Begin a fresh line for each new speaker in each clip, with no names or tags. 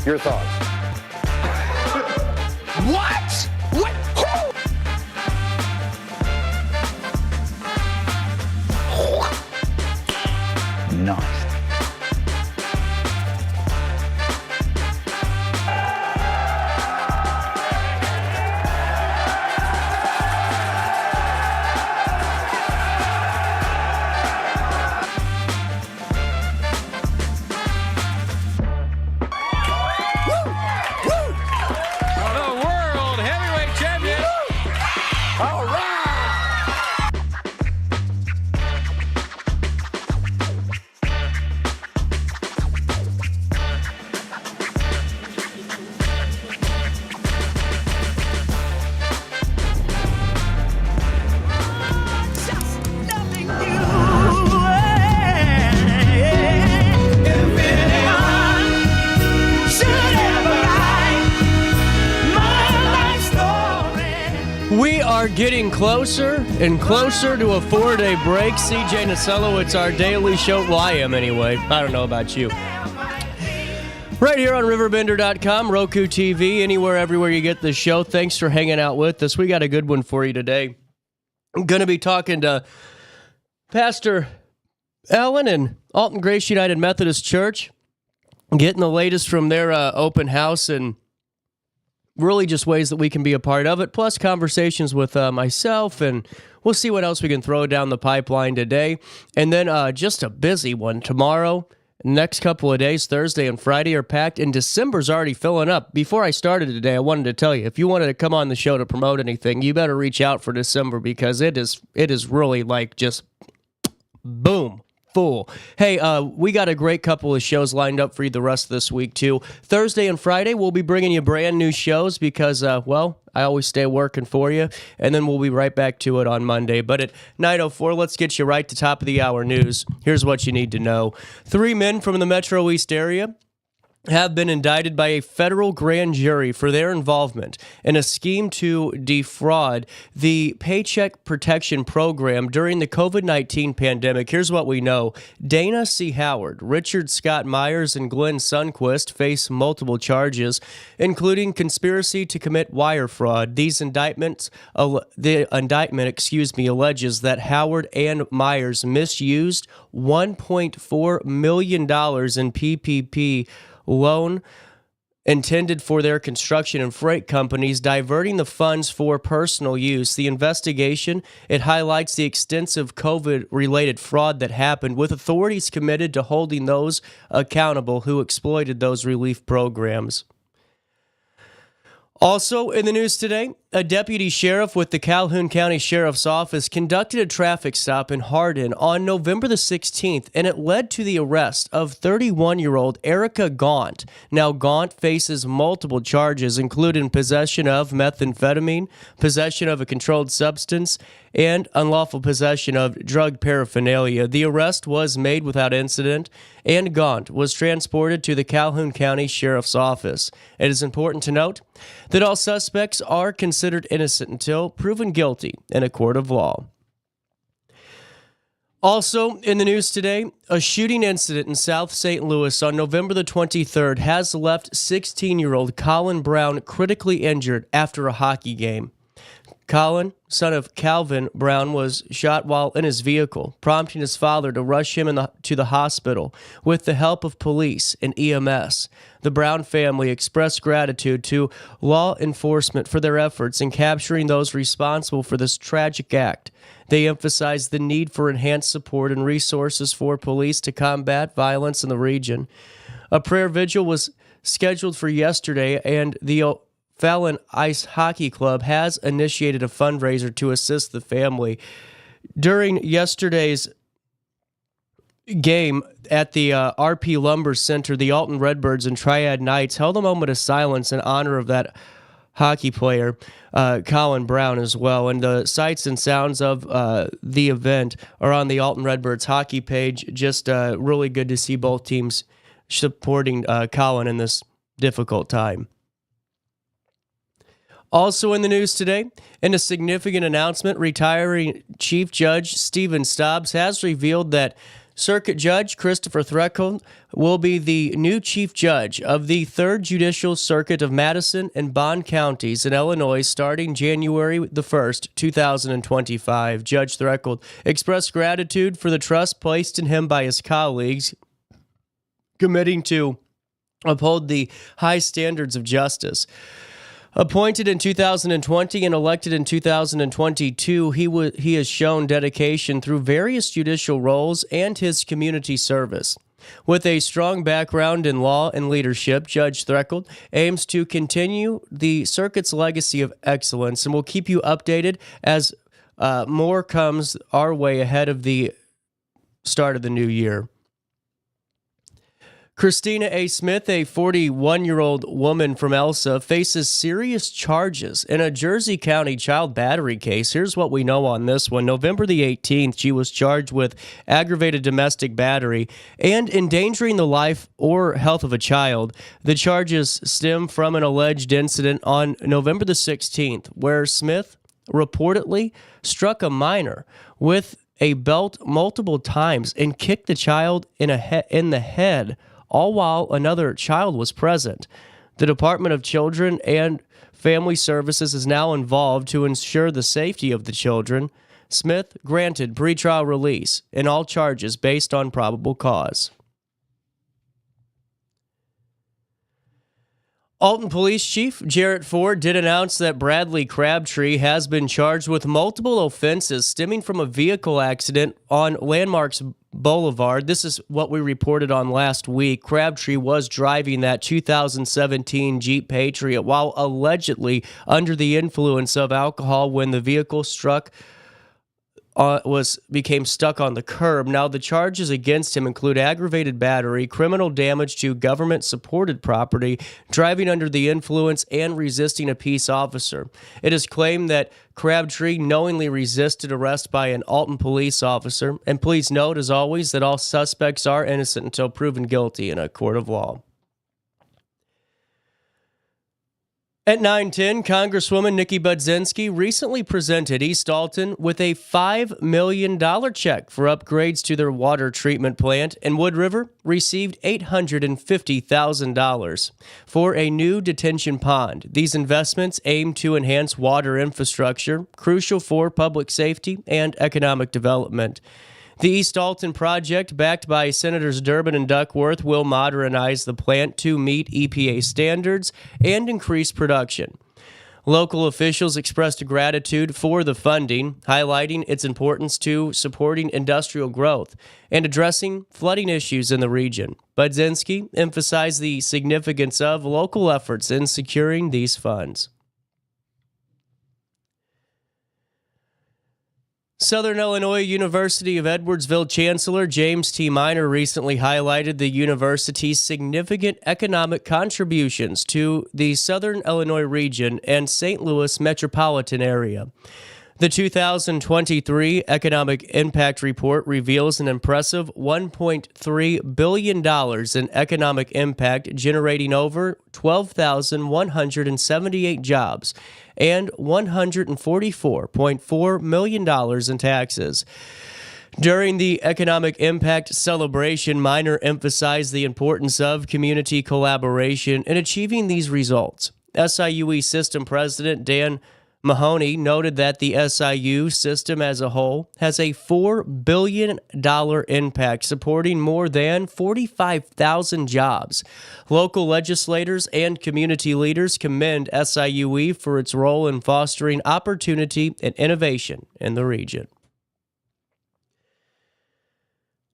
Your thoughts?
What? What? Who?
Nice.
We are getting closer and closer to a 4-day break. CJ Nasello, it's our daily show. Well, I am anyway. I don't know about you. Right here on RiverBender.com, Roku TV, anywhere, everywhere you get this show. Thanks for hanging out with us. We got a good one for you today. I'm going to be talking to Pastor Alan and Alton Grace United Methodist Church, getting the latest from their open house and really just ways that we can be a part of it, plus conversations with myself, and we'll see what else we can throw down the pipeline today. And then just a busy one tomorrow. Next couple of days, Thursday and Friday, are packed, and December's already filling up. Before I started today, I wanted to tell you, if you wanted to come on the show to promote anything, you better reach out for December, because it is really like just boom. Full. Hey, we got a great couple of shows lined up for you the rest of this week, too. Thursday and Friday, we'll be bringing you brand new shows because, well, I always stay working for you, and then we'll be right back to it on Monday. But at 9:04, let's get you right to top of the hour news. Here's what you need to know. 3 men from the Metro East area have been indicted by a federal grand jury for their involvement in a scheme to defraud the Paycheck Protection Program during the COVID-19 pandemic. Here's what we know. Dana C. Howard, Richard Scott Myers, and Glenn Sundquist face multiple charges, including conspiracy to commit wire fraud. The indictment alleges that Howard and Myers misused $1.4 million in PPP loan intended for their construction and freight companies, diverting the funds for personal use. The investigation, it highlights the extensive COVID-related fraud that happened, with authorities committed to holding those accountable who exploited those relief programs. Also in the news today, a deputy sheriff with the Calhoun County Sheriff's Office conducted a traffic stop in Hardin on November the 16th, and it led to the arrest of 31-year-old Erica Gaunt. Now, Gaunt faces multiple charges, including possession of methamphetamine, possession of a controlled substance, and unlawful possession of drug paraphernalia. The arrest was made without incident, and Gaunt was transported to the Calhoun County Sheriff's Office. It is important to note that all suspects are considered innocent until proven guilty in a court of law. Also in the news today, a shooting incident in South St. Louis on November the 23rd has left 16-year-old Colin Brown critically injured after a hockey game. Colin, son of Calvin Brown, was shot while in his vehicle, prompting his father to rush him to the hospital with the help of police and EMS. The Brown family expressed gratitude to law enforcement for their efforts in capturing those responsible for this tragic act. They emphasized the need for enhanced support and resources for police to combat violence in the region. A prayer vigil was scheduled for yesterday, and the Fallon Ice Hockey Club has initiated a fundraiser to assist the family. During yesterday's game at the RP Lumber Center, the Alton Redbirds and Triad Knights held a moment of silence in honor of that hockey player, Colin Brown, as well. And the sights and sounds of the event are on the Alton Redbirds hockey page. Just really good to see both teams supporting Colin in this difficult time. Also in the news today, in a significant announcement, retiring Chief Judge Stephen Stobbs has revealed that Circuit Judge Christopher Threckle will be the new Chief Judge of the 3rd Judicial Circuit of Madison and Bond counties in Illinois starting January the 1st, 2025. Judge Threckle expressed gratitude for the trust placed in him by his colleagues, committing to uphold the high standards of justice. Appointed in 2020 and elected in 2022, he has shown dedication through various judicial roles and his community service. With a strong background in law and leadership, Judge Threckle aims to continue the circuit's legacy of excellence and will keep you updated as more comes our way ahead of the start of the new year. Christina A. Smith, a 41-year-old woman from Elsah, faces serious charges in a Jersey County child battery case. Here's what we know on this one. November the 18th, she was charged with aggravated domestic battery and endangering the life or health of a child. The charges stem from an alleged incident on November the 16th, where Smith reportedly struck a minor with a belt multiple times and kicked the child in the head, all while another child was present. The Department of Children and Family Services is now involved to ensure the safety of the children. Smith granted pretrial release in all charges based on probable cause. Alton Police Chief Jarrett Ford did announce that Bradley Crabtree has been charged with multiple offenses stemming from a vehicle accident on Landmarks Boulevard. This is what we reported on last week. Crabtree was driving that 2017 Jeep Patriot while allegedly under the influence of alcohol when the vehicle became stuck on the curb. Now, the charges against him include aggravated battery, criminal damage to government-supported property, driving under the influence, and resisting a peace officer. It is claimed that Crabtree knowingly resisted arrest by an Alton police officer. And please note, as always, that all suspects are innocent until proven guilty in a court of law. At 9:10, Congresswoman Nikki Budzinski recently presented East Alton with a $5 million check for upgrades to their water treatment plant, and Wood River received $850,000 for a new detention pond. These investments aim to enhance water infrastructure, crucial for public safety and economic development. The East Alton project, backed by Senators Durbin and Duckworth, will modernize the plant to meet EPA standards and increase production. Local officials expressed gratitude for the funding, highlighting its importance to supporting industrial growth and addressing flooding issues in the region. Budzinski emphasized the significance of local efforts in securing these funds. Southern Illinois University of Edwardsville Chancellor James T. Minor recently highlighted the university's significant economic contributions to the Southern Illinois region and St. Louis metropolitan area. The 2023 Economic Impact Report reveals an impressive $1.3 billion in economic impact, generating over 12,178 jobs and $144.4 million in taxes. During the Economic Impact celebration, Minor emphasized the importance of community collaboration in achieving these results. SIUE System President Dan Mahoney noted that the SIU system as a whole has a $4 billion impact, supporting more than 45,000 jobs. Local legislators and community leaders commend SIUE for its role in fostering opportunity and innovation in the region.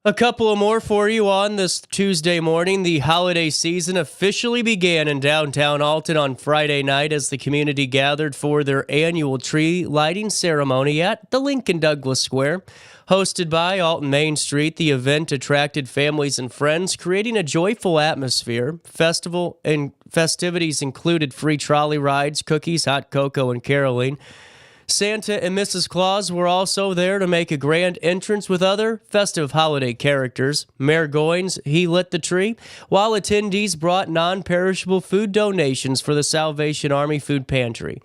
A couple more for you on this Tuesday morning. The holiday season officially began in downtown Alton on Friday night as the community gathered for their annual tree lighting ceremony at the Lincoln Douglas Square. Hosted by Alton Main Street, the event attracted families and friends, creating a joyful atmosphere. Festivities included free trolley rides, cookies, hot cocoa, and caroling. Santa and Mrs. Claus were also there to make a grand entrance with other festive holiday characters. Mayor Goins, he lit the tree, while attendees brought non-perishable food donations for the Salvation Army Food Pantry.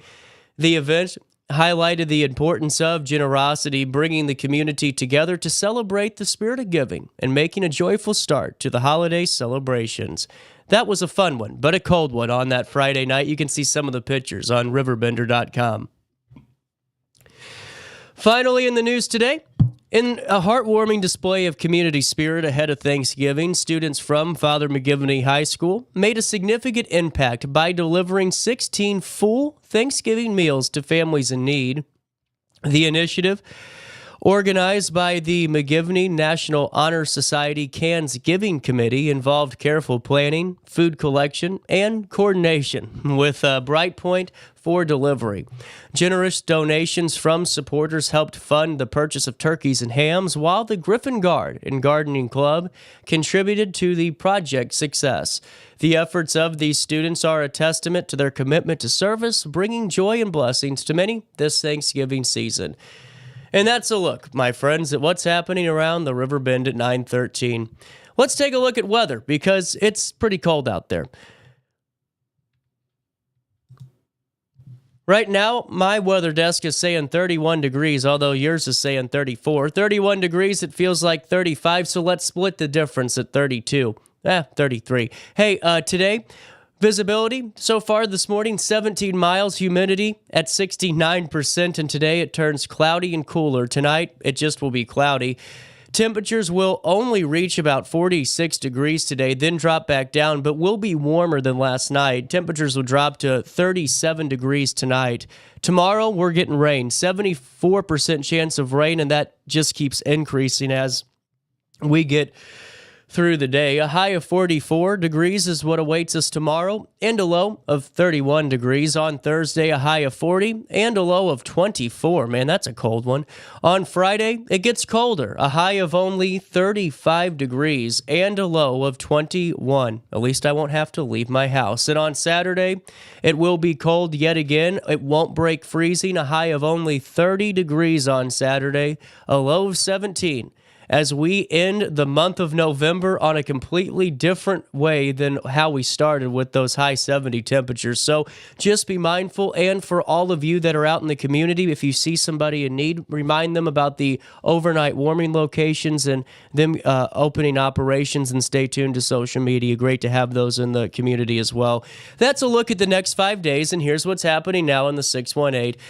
The event highlighted the importance of generosity, bringing the community together to celebrate the spirit of giving and making a joyful start to the holiday celebrations. That was a fun one, but a cold one on that Friday night. You can see some of the pictures on RiverBender.com. Finally, in the news today, in a heartwarming display of community spirit ahead of Thanksgiving, students from Father McGivney High School made a significant impact by delivering 16 full Thanksgiving meals to families in need. The initiative, organized by the McGivney National Honor Society Cans Giving Committee, involved careful planning, food collection, and coordination with a bright point for delivery. Generous donations from supporters helped fund the purchase of turkeys and hams, while the Griffin Guard and Gardening Club contributed to the project's success. The efforts of these students are a testament to their commitment to service, bringing joy and blessings to many this Thanksgiving season. And that's a look, my friends, at what's happening around the Riverbend at 9:13. Let's take a look at weather, because it's pretty cold out there. Right now, my weather desk is saying 31 degrees, although yours is saying 34. 31 degrees, it feels like 35, so let's split the difference at 32. 33. Hey, today, visibility so far this morning, 17 miles, humidity at 69%, and today it turns cloudy and cooler. Tonight, it just will be cloudy. Temperatures will only reach about 46 degrees today, then drop back down, but will be warmer than last night. Temperatures will drop to 37 degrees tonight. Tomorrow, we're getting rain, 74% chance of rain, and that just keeps increasing as we get through the day. A high of 44 degrees is what awaits us tomorrow, and a low of 31 degrees. On Thursday, a high of 40 and a low of 24. Man, that's a cold one. On Friday, it gets colder. A high of only 35 degrees and a low of 21. At least I won't have to leave my house. And on Saturday, it will be cold yet again. It won't break freezing. A high of only 30 degrees on Saturday, a low of 17. As we end the month of November on a completely different way than how we started with those high 70 temperatures. So just be mindful. And for all of you that are out in the community, if you see somebody in need, remind them about the overnight warming locations and them opening operations, and stay tuned to social media. Great to have those in the community as well. That's a look at the next 5 days, and here's what's happening now in the 618.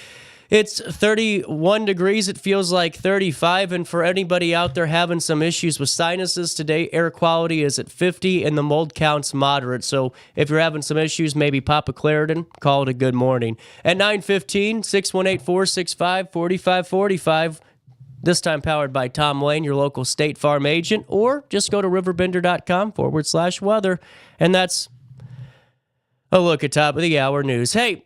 It's 31 degrees. It feels like 35. And for anybody out there having some issues with sinuses today, air quality is at 50 and the mold count's moderate. So if you're having some issues, maybe pop a Claritin, call it a good morning. At 9:15, 618-465-4545. This time powered by Tom Lane, your local State Farm agent, or just go to RiverBender.com/weather. And that's a look at top of the hour news. Hey,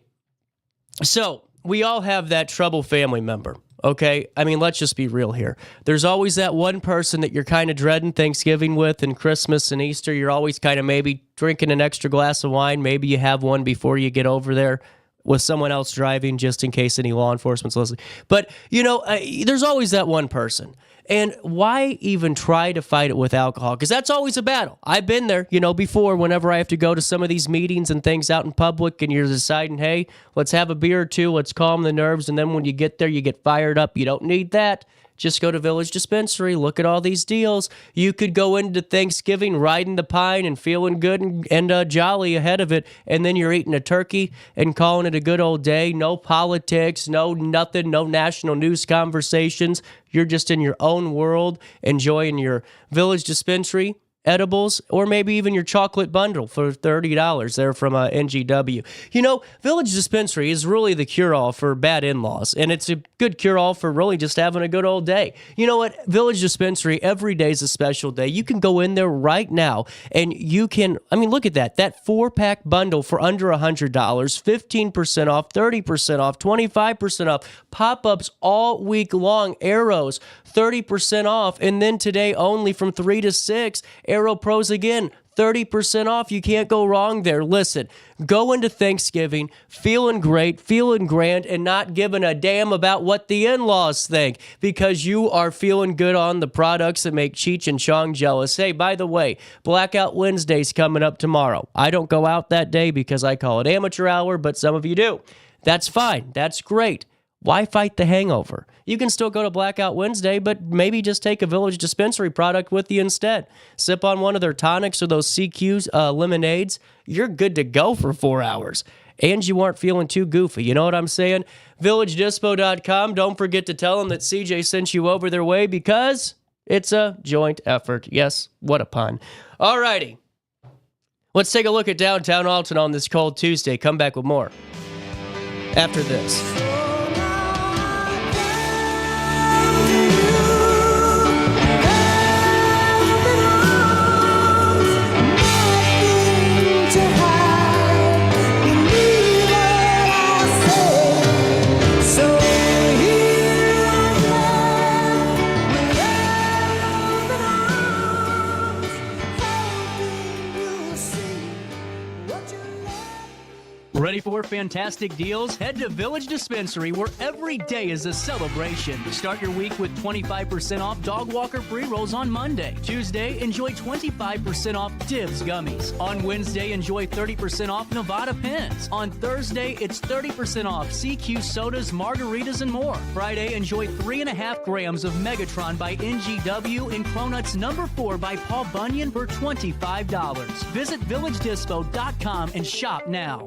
so we all have that troubled family member, okay? I mean, let's just be real here. There's always that one person that you're kind of dreading Thanksgiving with, and Christmas and Easter. You're always kind of maybe drinking an extra glass of wine. Maybe you have one before you get over there with someone else driving, just in case any law enforcement's listening. But, there's always that one person. And why even try to fight it with alcohol? Because that's always a battle. I've been there, before, whenever I have to go to some of these meetings and things out in public, and you're deciding, hey, let's have a beer or two, let's calm the nerves, and then when you get there, you get fired up. You don't need that. Just go to Village Dispensary, look at all these deals. You could go into Thanksgiving riding the pine and feeling good and jolly ahead of it, and then you're eating a turkey and calling it a good old day. No politics, no nothing, no national news conversations. You're just in your own world, enjoying your Village Dispensary edibles, or maybe even your chocolate bundle for $30 there from NGW. Village Dispensary is really the cure-all for bad in-laws, and it's a good cure-all for really just having a good old day. You know what? Village Dispensary, every day is a special day. You can go in there right now, and you can, look at that 4-pack bundle for under $100, 15% off, 30% off, 25% off, pop-ups all week long, arrows, 30% off, and then today only from 3 to 6, Aero Pros again, 30% off. You can't go wrong there. Listen, go into Thanksgiving feeling great, feeling grand, and not giving a damn about what the in-laws think, because you are feeling good on the products that make Cheech and Chong jealous. Hey, by the way, Blackout Wednesday's coming up tomorrow. I don't go out that day because I call it amateur hour, but some of you do. That's fine. That's great. Why fight the hangover? You can still go to Blackout Wednesday, but maybe just take a Village Dispensary product with you instead. Sip on one of their tonics or those CQ's lemonades. You're good to go for 4 hours. And you aren't feeling too goofy. You know what I'm saying? VillageDispo.com. Don't forget to tell them that CJ sent you over their way because it's a joint effort. Yes, what a pun. All righty. Let's take a look at downtown Alton on this cold Tuesday. Come back with more after this.
Ready for fantastic deals? Head to Village Dispensary, where every day is a celebration. Start your week with 25% off Dog Walker pre-rolls on Monday. Tuesday, enjoy 25% off Divs gummies. On Wednesday, enjoy 30% off Nevada pens. On Thursday, it's 30% off CQ sodas, margaritas, and more. Friday, enjoy 3.5 grams of Megatron by NGW and Cronuts number 4 by Paul Bunyan for $25. Visit VillageDispo.com and shop now.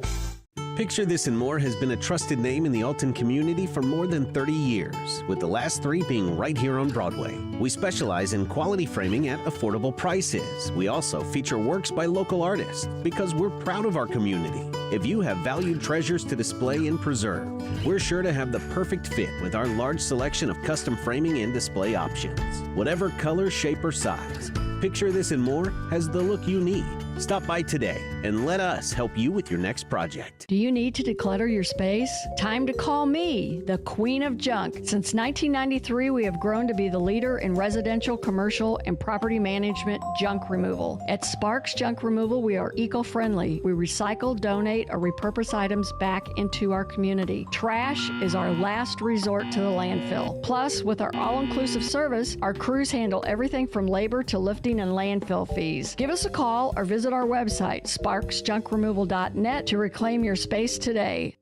Picture This and More has been a trusted name in the Alton community for more than 30 years, with the last 3 being right here on Broadway. We specialize in quality framing at affordable prices. We also feature works by local artists because we're proud of our community. If you have valued treasures to display and preserve, we're sure to have the perfect fit with our large selection of custom framing and display options. Whatever color, shape, or size, Picture This and More has the look you need. Stop by today and let us help you with your next project.
Do you need to declutter your space? Time to call me, the Queen of Junk. Since 1993, we have grown to be the leader in residential, commercial, and property management junk removal. At Sparks Junk Removal, we are eco-friendly. We recycle, donate, or repurpose items back into our community. Trash is our last resort to the landfill. Plus, with our all-inclusive service, our crews handle everything from labor to lifting and landfill fees. Give us a call or visit our website, sparksjunkremoval.net, to reclaim your space today.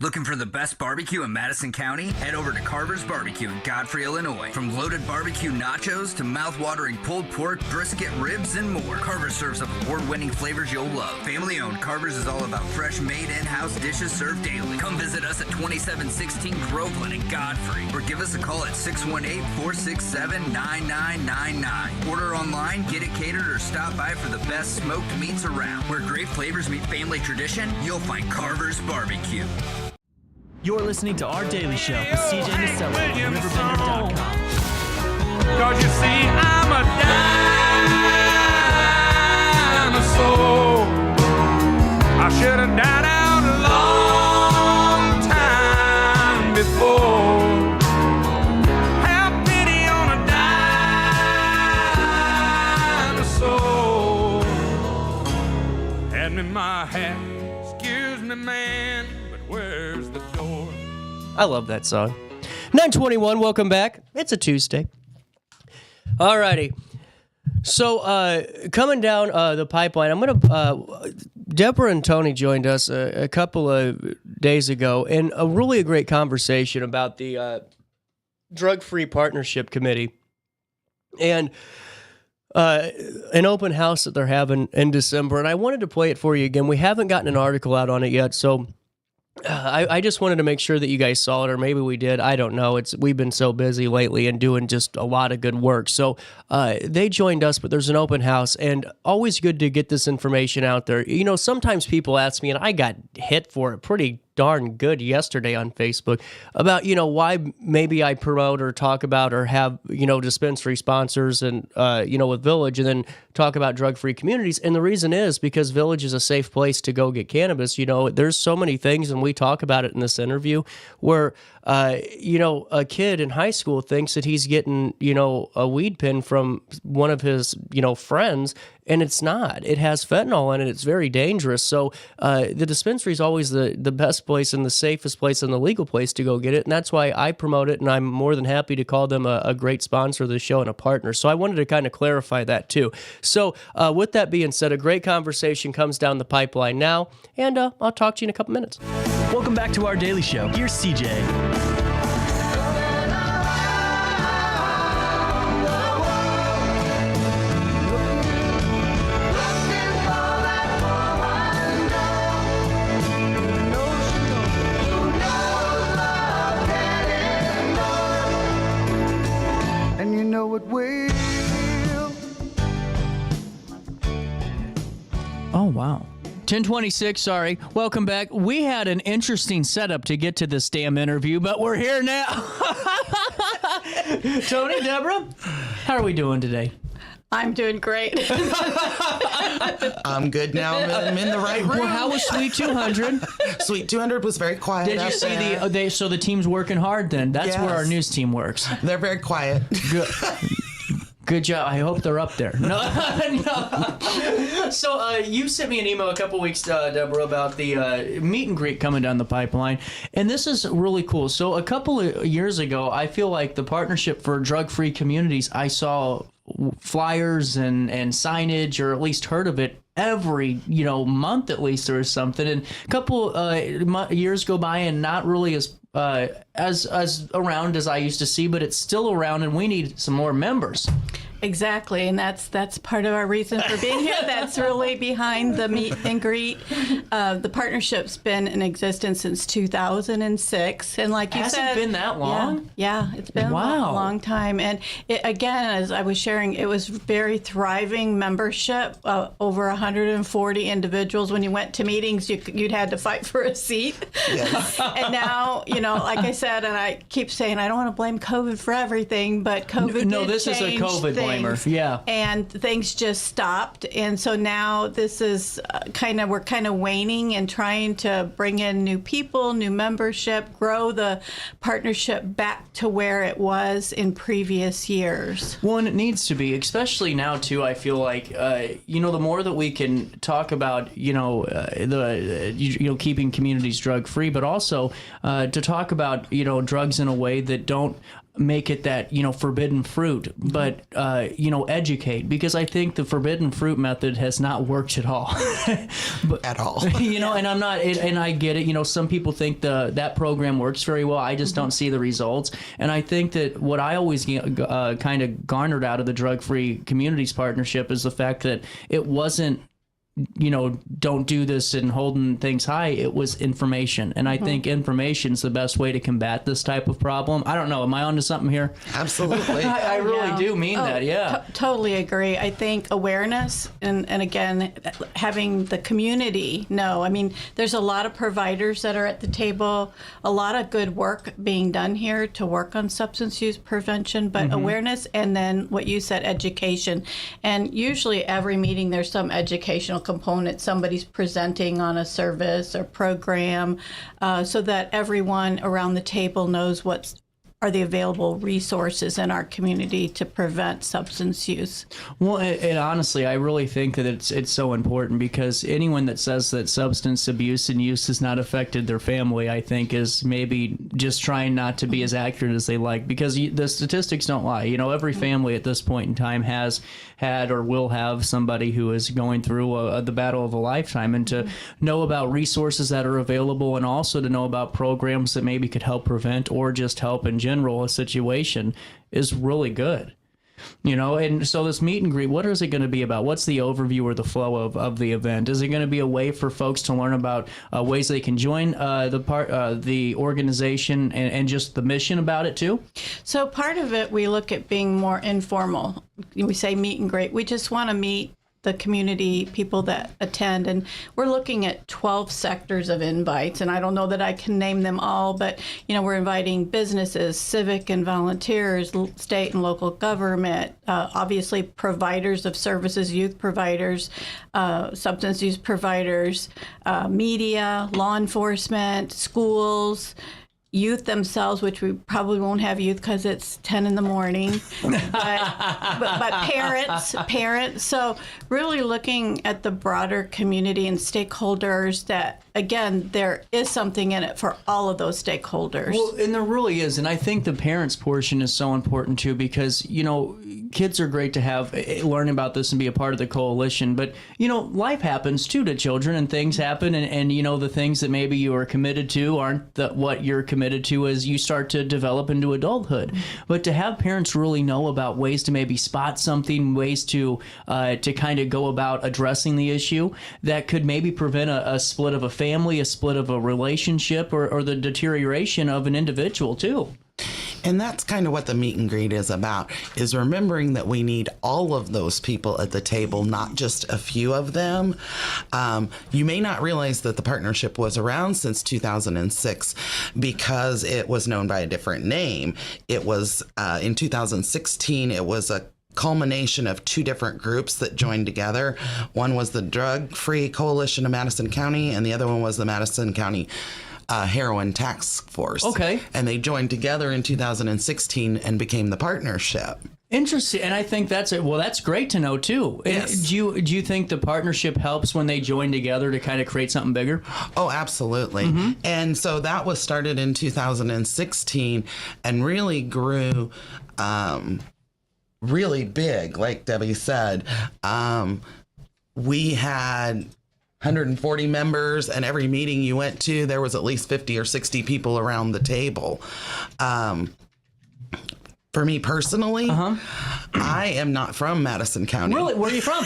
Looking for the best barbecue in Madison County? Head over to Carver's Barbecue in Godfrey, Illinois. From loaded barbecue nachos to mouth-watering pulled pork, brisket, ribs, and more, Carver's serves up award-winning flavors you'll love. Family-owned, Carver's is all about fresh-made in-house dishes served daily. Come visit us at 2716 Groveland in Godfrey, or give us a call at 618-467-9999. Order online, get it catered, or stop by for the best smoked meats around. Where great flavors meet family tradition, you'll find Carver's Barbecue.
You're listening to Our Daily Show with CJ Nasello on RiverBender.com.
Cause you see, I'm a dinosaur. I should have died out a long time before. Have pity on a dinosaur. Hand me my hat, excuse me, man, but where's the door?
I love that song. 921, welcome back. It's a Tuesday. Alrighty. So, coming down the pipeline, I'm going to... Deborah and Tony joined us a couple of days ago in a really great conversation about the Drug-Free Partnership Committee and an open house that they're having in December. And I wanted to play it for you again. We haven't gotten an article out on it yet, so... I just wanted to make sure that you guys saw it, or maybe we did. I don't know. We've been so busy lately and doing just a lot of good work. So they joined us, but there's an open house, and always good to get this information out there. You know, sometimes people ask me, and I got hit for it pretty darn good yesterday on Facebook about, why maybe I promote or talk about or have, dispensary sponsors and, with Village, and then talk about drug-free communities. And the reason is because Village is a safe place to go get cannabis. There's so many things, and we talk about it in this interview, where, a kid in high school thinks that he's getting, a weed pen from one of his, friends, and it's not. It has fentanyl in it. It's very dangerous. So the dispensary is always the best place and the safest place and the legal place to go get it. And that's why I promote it, and I'm more than happy to call them a great sponsor of the show and a partner. So I wanted to kind of clarify that too. So with that being said, a great conversation comes down the pipeline now, and I'll talk to you in a couple minutes.
Welcome back to our daily show. Here's CJ. Oh, wow. 10:26, sorry. Welcome back. We had an interesting setup to get to this damn interview, but we're here now. Tony, Deborah, how are we doing today?
I'm doing great.
I'm good now. I'm in the right room.
Well, how was Sweet 200?
Sweet 200 was very quiet.
Did you see so the team's working hard then? That's where our news team works.
They're very quiet.
Good. Good job. I hope they're up there. No. So you sent me an email a couple weeks, Deborah, about the meet and greet coming down the pipeline, and this is really cool. So a couple of years ago, I feel like the Partnership for Drug-Free Communities, I saw flyers and signage, or at least heard of it every month at least, or something. And a couple years go by, and not really as around as I used to see, but it's still around, and we need some more members.
Exactly, and that's part of our reason for being here. That's really behind the meet and greet. The partnership's been in existence since 2006, and like you said,
has it been that long?
Yeah, it's been a long time. And again, as I was sharing, it was very thriving membership. Over 140 individuals. When you went to meetings, you'd had to fight for a seat. Yes. And now, like I said, and I keep saying, I don't want to blame COVID for everything, but COVID
No, this is a COVID blamer. Yeah.
And things just stopped. And so now this is we're kind of waning and trying to bring in new people, new membership, grow the partnership back to where it was in previous years.
Well, and it needs to be, especially now too. I feel like, the more that we can talk about, keeping communities drug free, but also to talk about, drugs in a way that don't make it that forbidden fruit, but educate, because I think the forbidden fruit method has not worked at all.
At all.
And I'm not, and I get it. Some people think that program works very well. I just don't see the results. And I think that what I always kind of garnered out of the Drug Free Communities Partnership is the fact that it wasn't don't do this and holding things high. It was information. And I think information is the best way to combat this type of problem. I don't know. Am I onto something here?
Absolutely.
I really do mean that. Yeah.
Totally agree. I think awareness and again, having the community know. I mean, there's a lot of providers that are at the table, a lot of good work being done here to work on substance use prevention, but awareness, and then what you said, education. And usually every meeting there's some educational component. Somebody's presenting on a service or program, so that everyone around the table knows what are the available resources in our community to prevent substance use.
Well, and honestly, I really think that it's so important, because anyone that says that substance abuse and use has not affected their family, I think, is maybe just trying not to be as accurate as they like, because the statistics don't lie. Every family at this point in time has had or will have somebody who is going through the battle of a lifetime, and to know about resources that are available, and also to know about programs that maybe could help prevent or just help in general a situation is really good. And so this meet and greet, what is it going to be about? What's the overview or the flow of the event? Is it going to be a way for folks to learn about ways they can join the organization and just the mission about it too?
So part of it, we look at being more informal. We say meet and greet. We just want to meet the community people that attend, and we're looking at 12 sectors of invites, and I don't know that I can name them all, but we're inviting businesses, civic and volunteers, state and local government, obviously providers of services, youth providers, substance use providers, media, law enforcement, schools, youth themselves, which we probably won't have youth because it's 10 in the morning, but parents. So really looking at the broader community and stakeholders that, again, there is something in it for all of those stakeholders.
Well, and there really is. And I think the parents portion is so important too, because, kids are great to have, learn about this and be a part of the coalition. But, life happens too to children, and things happen. And the things that maybe you are committed to aren't what you're committed to as you start to develop into adulthood. But to have parents really know about ways to maybe spot something, ways to kind of go about addressing the issue that could maybe prevent a split of a family, a split of a relationship, or the deterioration of an individual too.
And that's kind of what the meet and greet is about, is remembering that we need all of those people at the table, not just a few of them. You may not realize that the partnership was around since 2006 because it was known by a different name. It was in 2016, it was a culmination of two different groups that joined together. One was the Drug Free Coalition of Madison County, and the other one was the Madison County Heroin Task Force. Okay. And they joined together in 2016 and became the partnership.
Interesting, and I think that's it. Well, that's great to know too.
Yes.
Do you think the partnership helps when they join together to kind of create something bigger?
Oh, absolutely. Mm-hmm. And so that was started in 2016 and really grew really big, like Debbie said. We had 140 members, and every meeting you went to, there was at least 50 or 60 people around the table. For me personally, I am not from Madison County.
Really? Where are you from?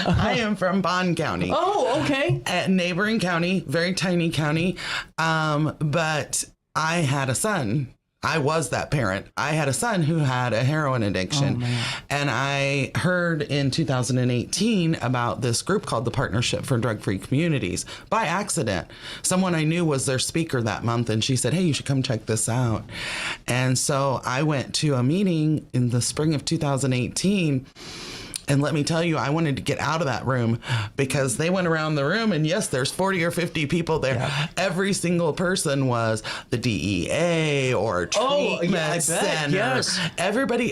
I am from Bond County.
Oh, okay.
A neighboring county, very tiny county. But I had a son. I was that parent. I had a son who had a heroin addiction. And I heard in 2018 about this group called the Partnership for Drug-Free Communities by accident. Someone I knew was their speaker that month, and she said, hey, you should come check this out. And so I went to a meeting in the spring of 2018. And let me tell you, I wanted to get out of that room because they went around the room, and yes, there's 40 or 50 people there. Yeah. Every single person was the DEA or treatment center. Yes. Everybody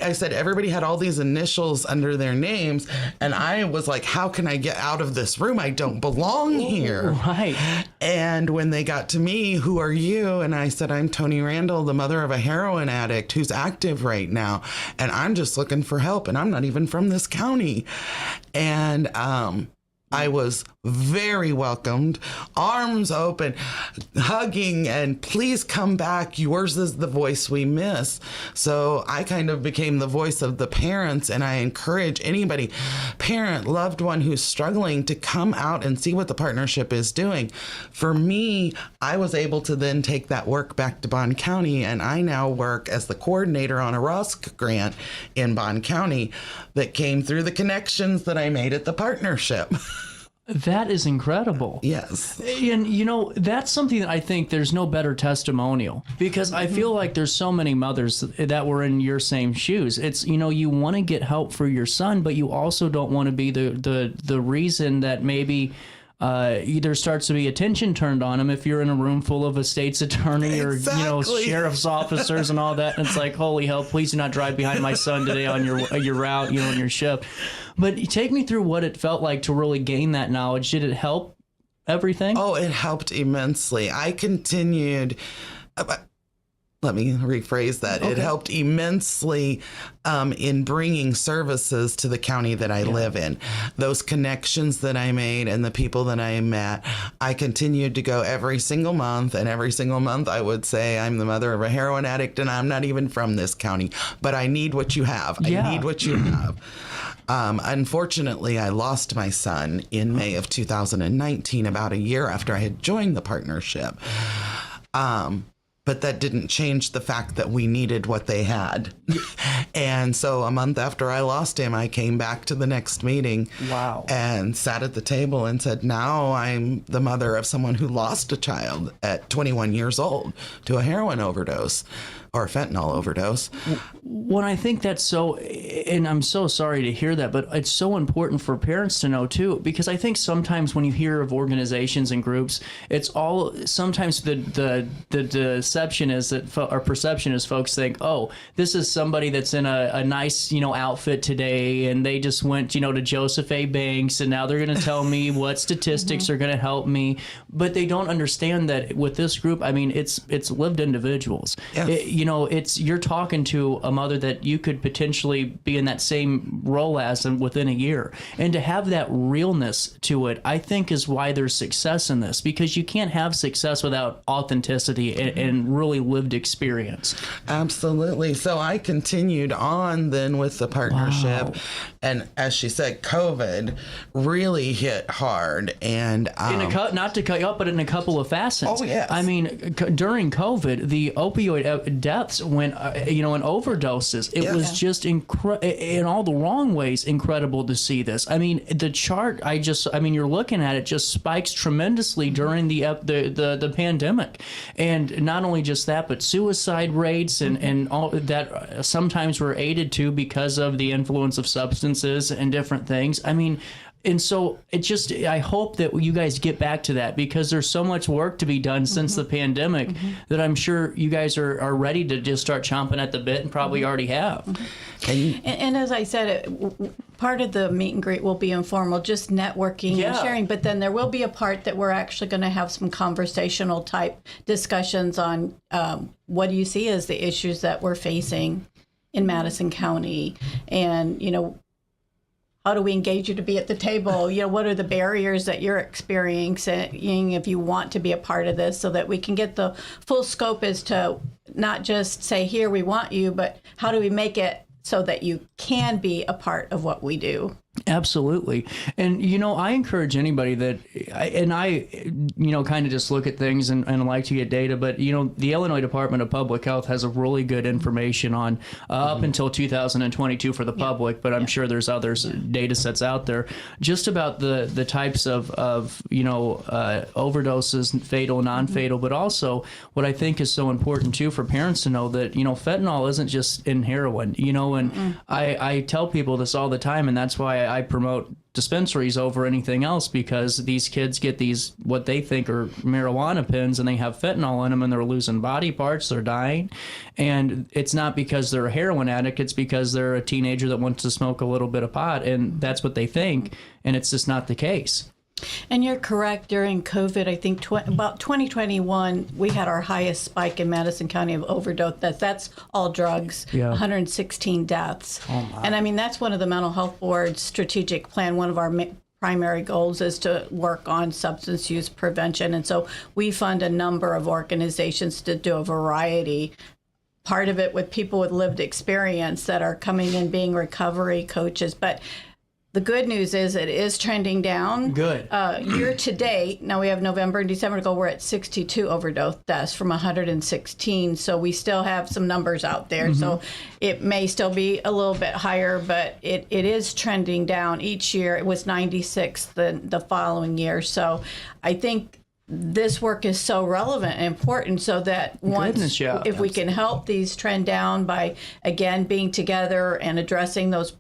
had all these initials under their names, and I was like, how can I get out of this room? I don't belong here.
Right.
And when they got to me, who are you? And I said, I'm Tony Randall, the mother of a heroin addict who's active right now, and I'm just looking for help, and I'm not even from this county. And I was very welcomed, arms open, hugging, and please come back. Yours is the voice we miss. So I kind of became the voice of the parents, and I encourage anybody, parent, loved one who's struggling, to come out and see what the partnership is doing. For me, I was able to then take that work back to Bond County, and I now work as the coordinator on a ROSC grant in Bond County that came through the connections that I made at the partnership.
That is incredible.
Yes.
And, that's something that I think there's no better testimonial, because I feel like there's so many mothers that were in your same shoes. It's, you want to get help for your son, but you also don't want to be the reason that maybe either starts to be attention turned on him if you're in a room full of a state's attorney or sheriff's officers and all that, and it's like, holy hell, please do not drive behind my son today on your route, on your shift. But take me through what it felt like to really gain that knowledge. Did it help everything?
Oh, it helped immensely. I continued. Let me rephrase that. Okay. It helped immensely in bringing services to the county that I live in. Those connections that I made and the people that I met, I continued to go every single month. And every single month I would say, I'm the mother of a heroin addict and I'm not even from this county, but I need what you have. I need what you have. Unfortunately, I lost my son in May of 2019, about a year after I had joined the partnership. but that didn't change the fact that we needed what they had. And so a month after I lost him, I came back to the next meeting.
Wow.
And sat at the table and said, now I'm the mother of someone who lost a child at 21 years old to a heroin overdose or fentanyl overdose.
Well, I think that's so, and I'm so sorry to hear that, but it's so important for parents to know too, because I think sometimes when you hear of organizations and groups, it's all, sometimes the deception is that, or perception is folks think, oh, this is somebody that's in a nice, outfit today, and they just went, to Joseph A. Banks, and now they're going to tell me what statistics are going to help me. But they don't understand that with this group, I mean, it's lived individuals.
Yes.
You're talking to a mother that you could potentially be in that same role as and within a year. And to have that realness to it, I think is why there's success in this, because you can't have success without authenticity and really lived experience.
Absolutely. So I continued on then with the partnership.
Wow.
And as she said, COVID really hit hard. And
not to cut you up, but in a couple of facets.
Oh, yes.
I mean, during COVID, the opioid deaths went, in overdoses. It was just in all the wrong ways, incredible to see this. I mean, the chart, you're looking at it, just spikes tremendously during the pandemic. And not only just that, but suicide rates and all that sometimes were aided to because of the influence of substances and different things. I mean, and so I hope that you guys get back to that, because there's so much work to be done since the pandemic that I'm sure you guys are ready to just start chomping at the bit, and probably already have.
And as I said, part of the meet and greet will be informal, just networking and sharing, but then there will be a part that we're actually going to have some conversational type discussions on what do you see as the issues that we're facing in Madison County, and how do we engage you to be at the table? What are the barriers that you're experiencing if you want to be a part of this, so that we can get the full scope as to not just say, here, we want you, but how do we make it so that you can be a part of what we do?
Absolutely. And, I encourage anybody that, I kind of just look at things and like to get data, but, the Illinois Department of Public Health has a really good information on up until 2022 for the public, but I'm sure there's others data sets out there just about the types of overdoses, fatal, non-fatal, but also what I think is so important too for parents to know that, fentanyl isn't just in heroin, and I tell people this all the time, and that's why I promote dispensaries over anything else, because these kids get these what they think are marijuana pens, and they have fentanyl in them, and they're losing body parts, they're dying, and it's not because they're a heroin addict, it's because they're a teenager that wants to smoke a little bit of pot, and that's what they think, and it's just not the case.
And you're correct. During COVID, I think about 2021, we had our highest spike in Madison County of overdose deaths. That's all drugs, 116 deaths. Oh my. And I mean, that's one of the Mental Health Board's strategic plan. One of our primary goals is to work on substance use prevention. And so we fund a number of organizations to do a variety. Part of it with people with lived experience that are coming in being recovery coaches. But the good news is it is trending down.
Good.
Year to date, now we have November and December to go, we're at 62 overdose deaths from 116. So we still have some numbers out there. So it may still be a little bit higher, but it is trending down each year. It was 96 the following year. So I think this work is so relevant and important, so that if we can help these trend down by, again, being together and addressing those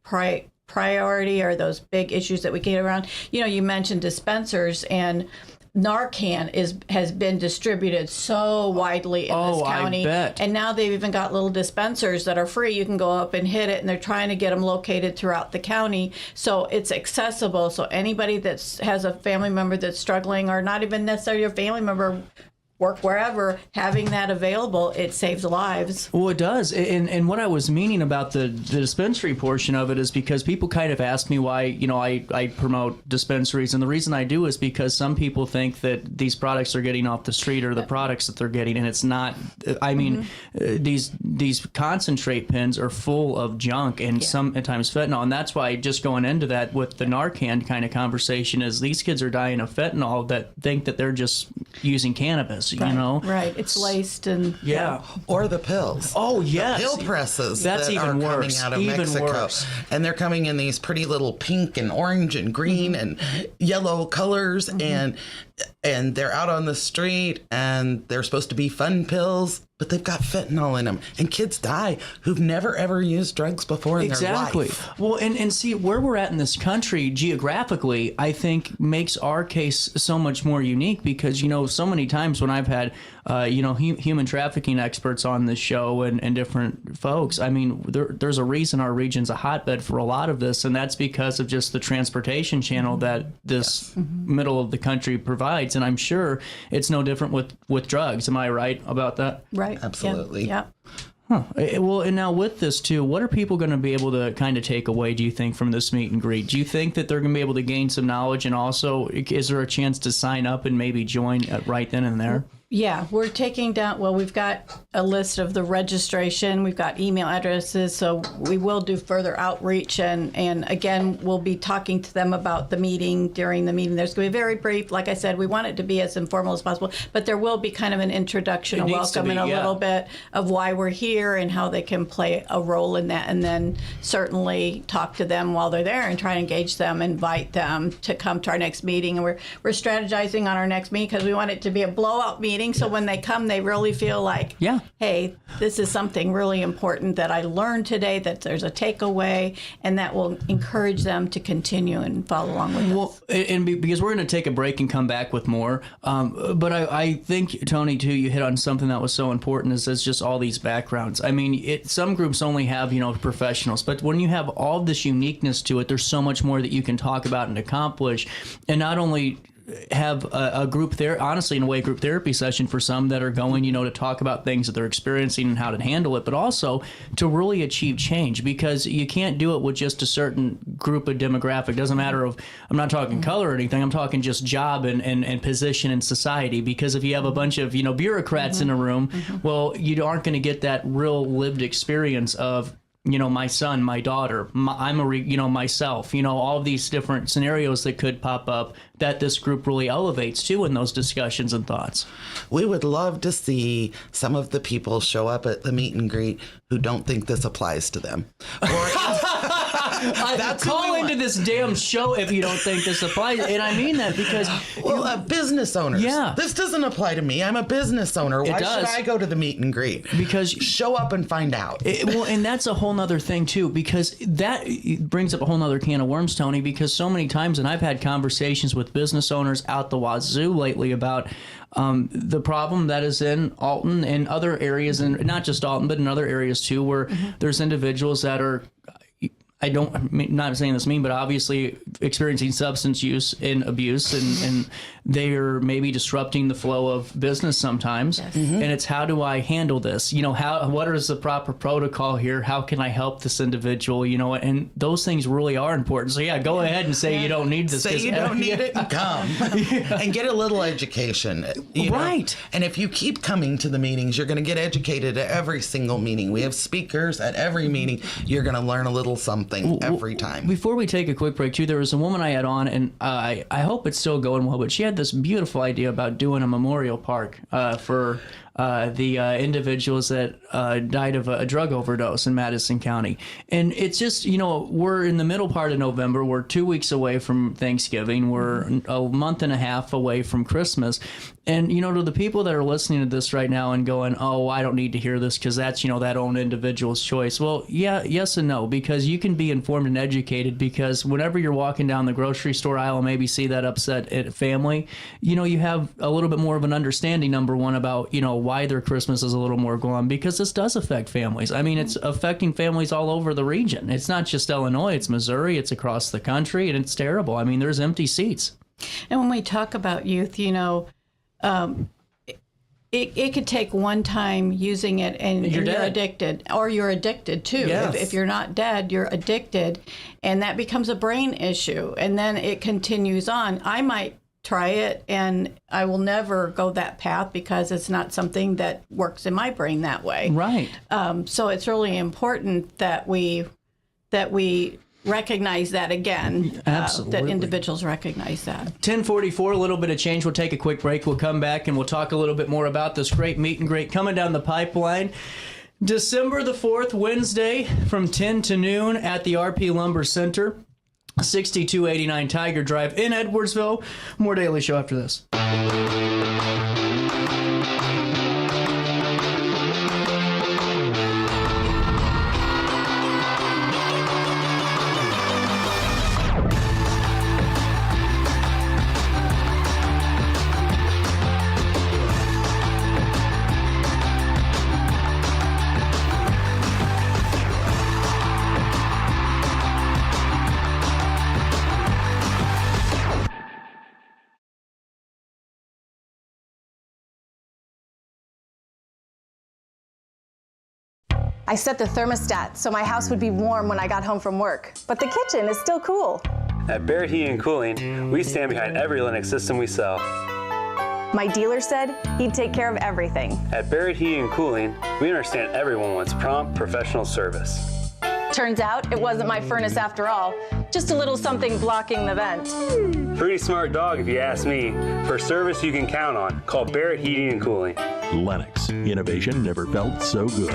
priority or those big issues that we get around. You mentioned dispensers, and Narcan has been distributed so widely in this county.
I bet.
And now they've even got little dispensers that are free. You can go up and hit it, and they're trying to get them located throughout the county. So it's accessible. So anybody that has a family member that's struggling, or not even necessarily a family member, work wherever, having that available, it saves lives.
Well, it does. And what I was meaning about the dispensary portion of it is because people kind of ask me why, I promote dispensaries. And the reason I do is because some people think that these products are getting off the street, or the products that they're getting, and it's not. I mean, these concentrate pens are full of junk and sometimes fentanyl. And that's why, just going into that with the Narcan kind of conversation, is these kids are dying of fentanyl that think that they're just using cannabis. does, you know?
Right. It's laced and
Yeah.
Or the pills.
Oh, yes.
The pill presses
That's
that
even
are
worse.
coming out of
Even
Mexico.
worse.
And they're coming in these pretty little pink and orange and green and yellow colors, and they're out on the street, and they're supposed to be fun pills, but they've got fentanyl in them, and kids die who've never ever used drugs before in their life.
Well, and see where we're at in this country geographically, I think makes our case so much more unique because, you know, so many times when I've had, human trafficking experts on this show and different folks, I mean, there's a reason our region's a hotbed for a lot of this, and that's because of just the transportation channel that this middle of the country provides. And I'm sure it's no different with drugs. Am I right about that?
Right.
Absolutely.
Yeah.
Huh. Well, and now with this too, what are people going to be able to kind of take away, do you think, from this meet and greet? Do you think that they're going to be able to gain some knowledge, and also is there a chance to sign up and maybe join right then and there?
Yeah, we're taking down, well, we've got a list of the registration. We've got email addresses, so we will do further outreach. And again, we'll be talking to them about the meeting during the meeting. There's going to be very brief. Like I said, we want it to be as informal as possible, but there will be kind of an introduction, a welcome, and a little bit of why we're here and how they can play a role in that. And then certainly talk to them while they're there and try to engage them, invite them to come to our next meeting. And we're strategizing on our next meeting because we want it to be a blowout meeting. So when they come, they really feel like, hey, this is something really important that I learned today, that there's a takeaway, and that will encourage them to continue and follow along with us.
Well, and because we're going to take a break and come back with more. But I think, Tony, too, you hit on something that was so important is just all these backgrounds. I mean, some groups only have, professionals, but when you have all this uniqueness to it, there's so much more that you can talk about and accomplish. And not only have a group there, honestly, in a way, group therapy session for some that are going, to talk about things that they're experiencing and how to handle it, but also to really achieve change, because you can't do it with just a certain group of demographic. Doesn't matter I'm not talking color or anything. I'm talking just job and position in society, because if you have a bunch of, bureaucrats in a room, well, you aren't going to get that real lived experience of, my son, my daughter, myself, all of these different scenarios that could pop up that this group really elevates too in those discussions and thoughts.
We would love to see some of the people show up at the meet and greet who don't think this applies to them.
That's call into this damn show if you don't think this applies. And I mean that because...
business owners. Yeah. This doesn't apply to me. I'm a business owner. Why should I go to the meet and greet?
Because...
show up and find out.
And that's a whole nother thing too, because that brings up a whole nother can of worms, Tony, because so many times, and I've had conversations with business owners out the wazoo lately about the problem that is in Alton and other areas, and not just Alton, but in other areas too, where there's individuals that are, not saying this mean, but obviously experiencing substance use and abuse, and they are maybe disrupting the flow of business sometimes. Yes. And it's, how do I handle this? What is the proper protocol here? How can I help this individual? And those things really are important. So go ahead and say you don't need this.
Say you don't need it and come and get a little education.
Right.
And if you keep coming to the meetings, you're going to get educated at every single meeting. We have speakers at every meeting. You're going to learn a little something every time.
Before we take a quick break, too, there was a woman I had on, and I hope it's still going well, but she had this beautiful idea about doing a memorial park for the individuals that died of a drug overdose in Madison County. And it's just, we're in the middle part of November. We're 2 weeks away from Thanksgiving. We're a month and a half away from Christmas. And, to the people that are listening to this right now and going, oh, I don't need to hear this because that's, that own individual's choice. Well, yes and no, because you can be informed and educated, because whenever you're walking down the grocery store aisle and maybe see that upset family, you have a little bit more of an understanding, number one, about, why their Christmas is a little more glum, because this does affect families. I mean, it's affecting families all over the region. It's not just Illinois, it's Missouri, it's across the country, and it's terrible. I mean, there's empty seats.
And when we talk about youth, it could take one time using it and you're addicted, or you're addicted too.
Yes.
If you're not dead, you're addicted, and that becomes a brain issue, and then it continues on. I might try it, and I will never go that path because it's not something that works in my brain that way.
Right.
So it's really important that we recognize that again.
Absolutely.
That individuals recognize that.
10:44, a little bit of change. We'll take a quick break. We'll come back and we'll talk a little bit more about this great meet and greet coming down the pipeline. December the 4th, Wednesday, from 10 to noon at the RP Lumber Center, 6289 Tiger Drive in Edwardsville. More Daily Show after this.
I set the thermostat so my house would be warm when I got home from work, but the kitchen is still cool.
At Barrett Heating and Cooling, we stand behind every Lennox system we sell.
My dealer said he'd take care of everything.
At Barrett Heating and Cooling, we understand everyone wants prompt, professional service.
Turns out it wasn't my furnace after all, just a little something blocking the vent.
Pretty smart dog if you ask me. For service you can count on, call Barrett Heating and Cooling.
Lennox, innovation never felt so good.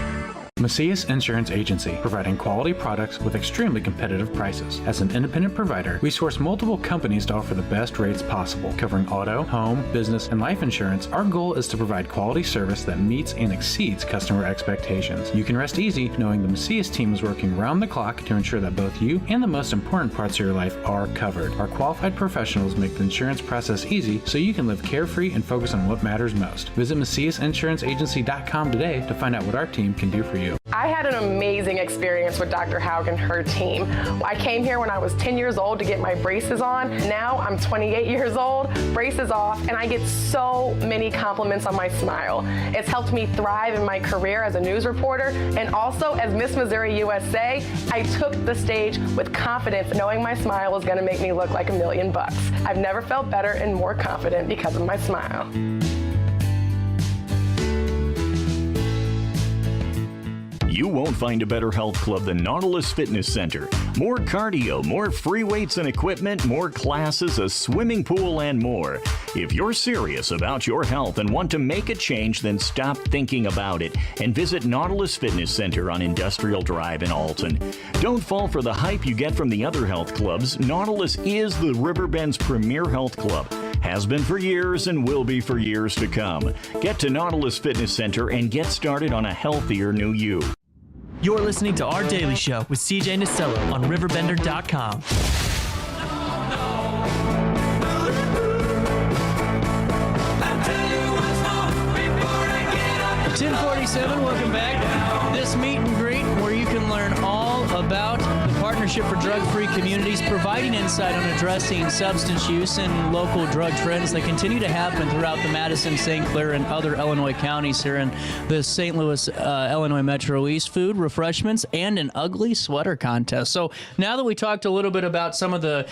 Macias Insurance Agency, providing quality products with extremely competitive prices. As an independent provider, we source multiple companies to offer the best rates possible, covering auto, home, business, and life insurance. Our goal is to provide quality service that meets and exceeds customer expectations. You can rest easy knowing the Macias team is working round the clock to ensure that both you and the most important parts of your life are covered. Our qualified professionals make the insurance process easy so you can live carefree and focus on what matters most. Visit MaciasInsuranceAgency.com today to find out what our team can do for you.
I had an amazing experience with Dr. Haug and her team. I came here when I was 10 years old to get my braces on. Now I'm 28 years old, braces off, and I get so many compliments on my smile. It's helped me thrive in my career as a news reporter, and also as Miss Missouri USA, I took the stage with confidence, knowing my smile was gonna make me look like $1,000,000. I've never felt better and more confident because of my smile.
You won't find a better health club than Nautilus Fitness Center. More cardio, more free weights and equipment, more classes, a swimming pool, and more. If you're serious about your health and want to make a change, then stop thinking about it and visit Nautilus Fitness Center on Industrial Drive in Alton. Don't fall for the hype you get from the other health clubs. Nautilus is the Riverbend's premier health club. Has been for years and will be for years to come. Get to Nautilus Fitness Center and get started on a healthier new you.
You're listening to Our Daily Show with CJ Nasello on RiverBender.com. 10:47, welcome back. This meet and greet where you can learn all about the Partnership for Drug-Free Communities, providing insight on addressing substance use and local drug trends that continue to happen throughout the Madison, St. Clair, and other Illinois counties here in the St. Louis, Illinois Metro East. Food, refreshments, and an ugly sweater contest. So now that we talked a little bit about some of the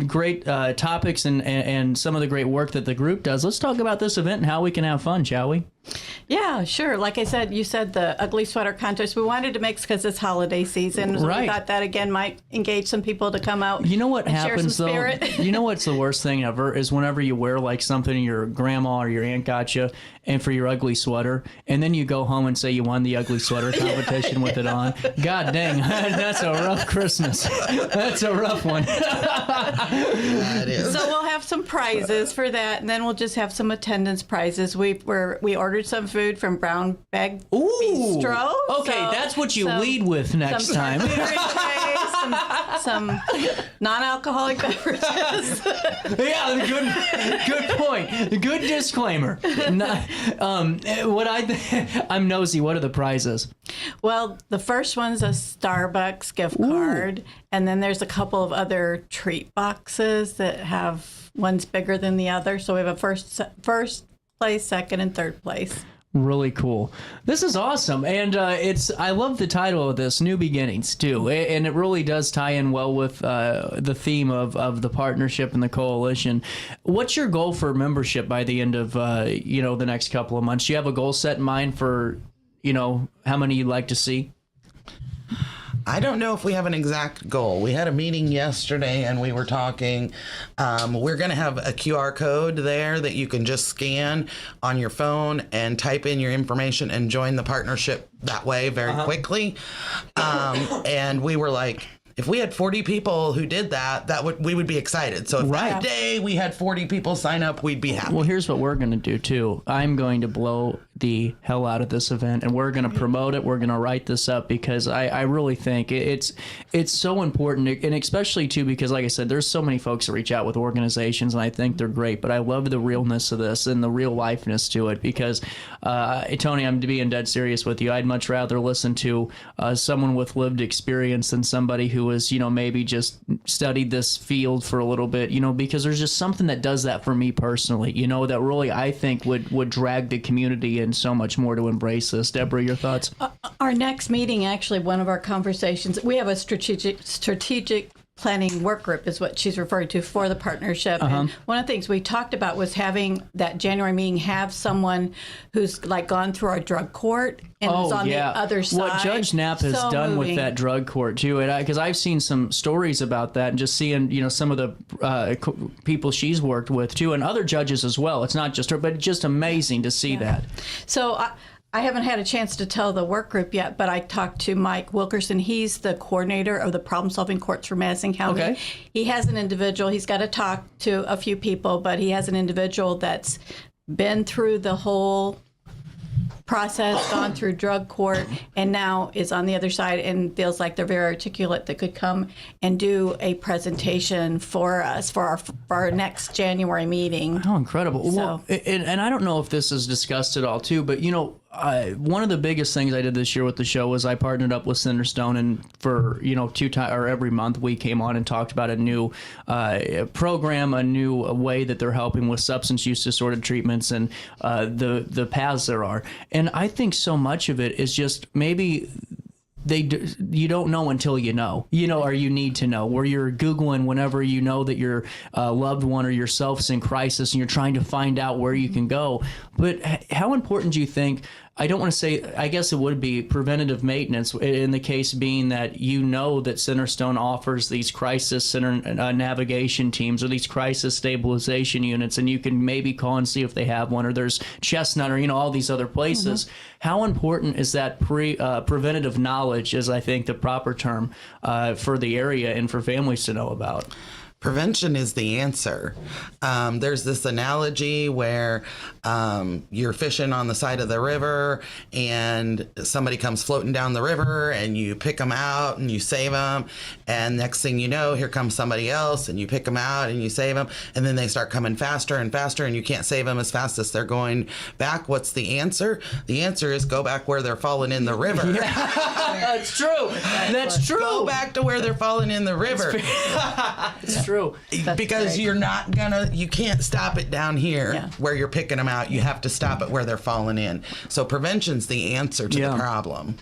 great topics and some of the great work that the group does, let's talk about this event and how we can have fun, shall we?
Yeah, sure. Like I said, you said the ugly sweater contest. We wanted to mix because it's holiday season. So
right.
We thought that again might engage some people to come out.
You know what
and
happens
share some
though?
spirit.
You know what's the worst thing ever is whenever you wear like something your grandma or your aunt got you, and for your ugly sweater, and then you go home and say you won the ugly sweater competition with it on. God dang, that's a rough Christmas. That's a rough one.
That is.
So we'll have some prizes for that, and then we'll just have some attendance prizes. We ordered some food from Brown Bag Bistro.
Okay,
so
that's what you lead with next time.
Some non-alcoholic beverages.
Yeah, good point. Good disclaimer. I'm nosy. What are the prizes?
Well, the first one's a Starbucks gift card, and then there's a couple of other treat boxes that have one's bigger than the other. So we have a first place, second, and third place.
Really cool. This is awesome, and I love the title of this, New Beginnings, too, and it really does tie in well with the theme of the partnership and the coalition. What's your goal for membership by the end of the next couple of months? Do you have a goal set in mind for how many you'd like to see?
I don't know if we have an exact goal. We had a meeting yesterday and we were talking. We're going to have a QR code there that you can just scan on your phone and type in your information and join the partnership that way very quickly. And we were like, if we had 40 people who did that, we would be excited. So if that day we had 40 people sign up, we'd be happy.
Well, here's what we're going to do, too. I'm going to blow the hell out of this event, and we're going to promote it. We're going to write this up because I really think it's so important, and especially, too, because, like I said, there's so many folks that reach out with organizations, and I think they're great, but I love the realness of this and the real lifeness to it because, Tony, I'm being dead serious with you. I'd much rather listen to someone with lived experience than somebody who has, maybe just studied this field for a little bit, because there's just something that does that for me personally, that really I think would drag the community in so much more to embrace this. Deborah, your thoughts?
Our next meeting, actually, one of our conversations, we have a strategic planning work group is what she's referring to for the partnership. And one of the things we talked about was having that January meeting have someone who's like gone through our drug court and is on the other side.
What Judge Knapp has done with that drug court too, because I've seen some stories about that and just seeing some of the people she's worked with too, and other judges as well. It's not just her, but just amazing to see that.
So I haven't had a chance to tell the work group yet, but I talked to Mike Wilkerson. He's the coordinator of the problem-solving courts for Madison County.
Okay.
He has an individual. He's got to talk to a few people, but he has an individual that's been through the whole process, gone through drug court, and now is on the other side and feels like they're very articulate that could come and do a presentation for us for our next January meeting.
How incredible.
So,
well, and I don't know if this is discussed at all too, but one of the biggest things I did this year with the show was I partnered up with Centerstone, and for every month we came on and talked about a new program, a new way that they're helping with substance use disorder treatments and the paths there are. And I think so much of it is just maybe you don't know until you know, or you need to know, where you're Googling whenever you know that your loved one or yourself's in crisis and you're trying to find out where you can go. But how important do you think, I don't want to say, I guess it would be preventative maintenance in the case being that that Centerstone offers these crisis center navigation teams or these crisis stabilization units, and you can maybe call and see if they have one, or there's Chestnut or all these other places. How important is that preventative knowledge, is I think the proper term for the area and for families to know about?
Prevention is the answer. There's this analogy where you're fishing on the side of the river and somebody comes floating down the river and you pick them out and you save them. And next thing you know, here comes somebody else and you pick them out and you save them. And then they start coming faster and faster and you can't save them as fast as they're going back. What's the answer? The answer is go back where they're falling in the river.
That's true. That's true.
Go back to where they're falling in the river.
It's true.
Because you're not you can't stop it down here where you're picking them out. You have to stop it where they're falling in. So prevention's the answer to the problem.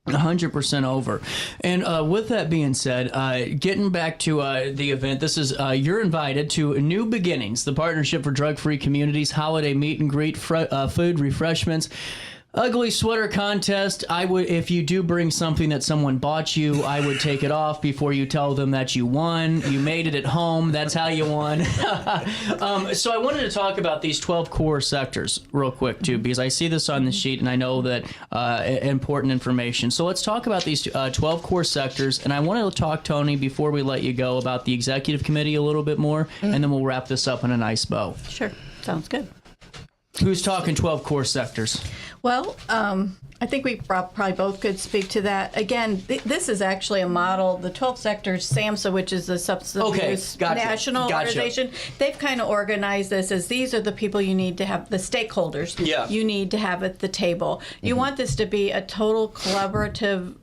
100% over. And with that being said, getting back to the event, this is you're invited to New Beginnings, the Partnership for Drug-Free Communities holiday meet and greet, food, refreshments, ugly sweater contest. If you do bring something that someone bought you, I would take it off before you tell them that you won. You made it at home. That's how you won. So I wanted to talk about these 12 core sectors real quick, too, because I see this on the sheet, and I know that important information. So let's talk about these 12 core sectors, and I want to talk, Tony, before we let you go, about the executive committee a little bit more, and then we'll wrap this up in a nice bow.
Sure. Sounds good.
Who's talking 12 core sectors?
Well, I think we probably both could speak to that. Again, this is actually a model. The 12 sectors, SAMHSA, which is the Substance Abuse National Organization, they've kind of organized this as these are the people you need to have, the stakeholders you need to have at the table. You want this to be a total collaborative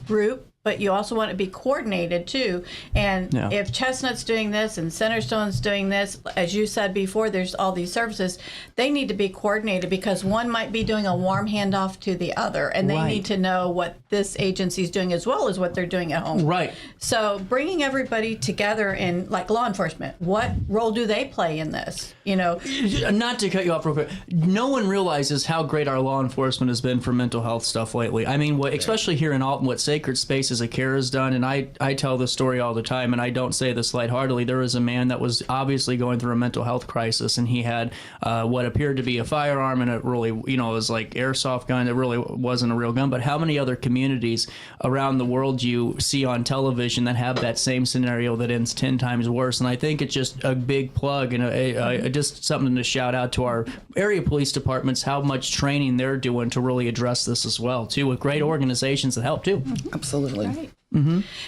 group, but you also want it to be coordinated too. And if Chestnut's doing this and Centerstone's doing this, as you said before, there's all these services, they need to be coordinated because one might be doing a warm handoff to the other, and they need to know what this agency's doing as well as what they're doing at home.
Right.
So bringing everybody together in, like law enforcement, what role do they play in this?
Not to cut you off real quick, no one realizes how great our law enforcement has been for mental health stuff lately. I mean, especially here in Alton, what Sacred Spaces Voices of Care has done. And I tell this story all the time, and I don't say this lightheartedly. There was a man that was obviously going through a mental health crisis, and he had what appeared to be a firearm, and it really, it was like airsoft gun. It really wasn't a real gun. But how many other communities around the world you see on television that have that same scenario that ends 10 times worse? And I think it's just a big plug and just something to shout out to our area police departments, how much training they're doing to really address this as well, too, with great organizations that help, too.
Absolutely.
Right.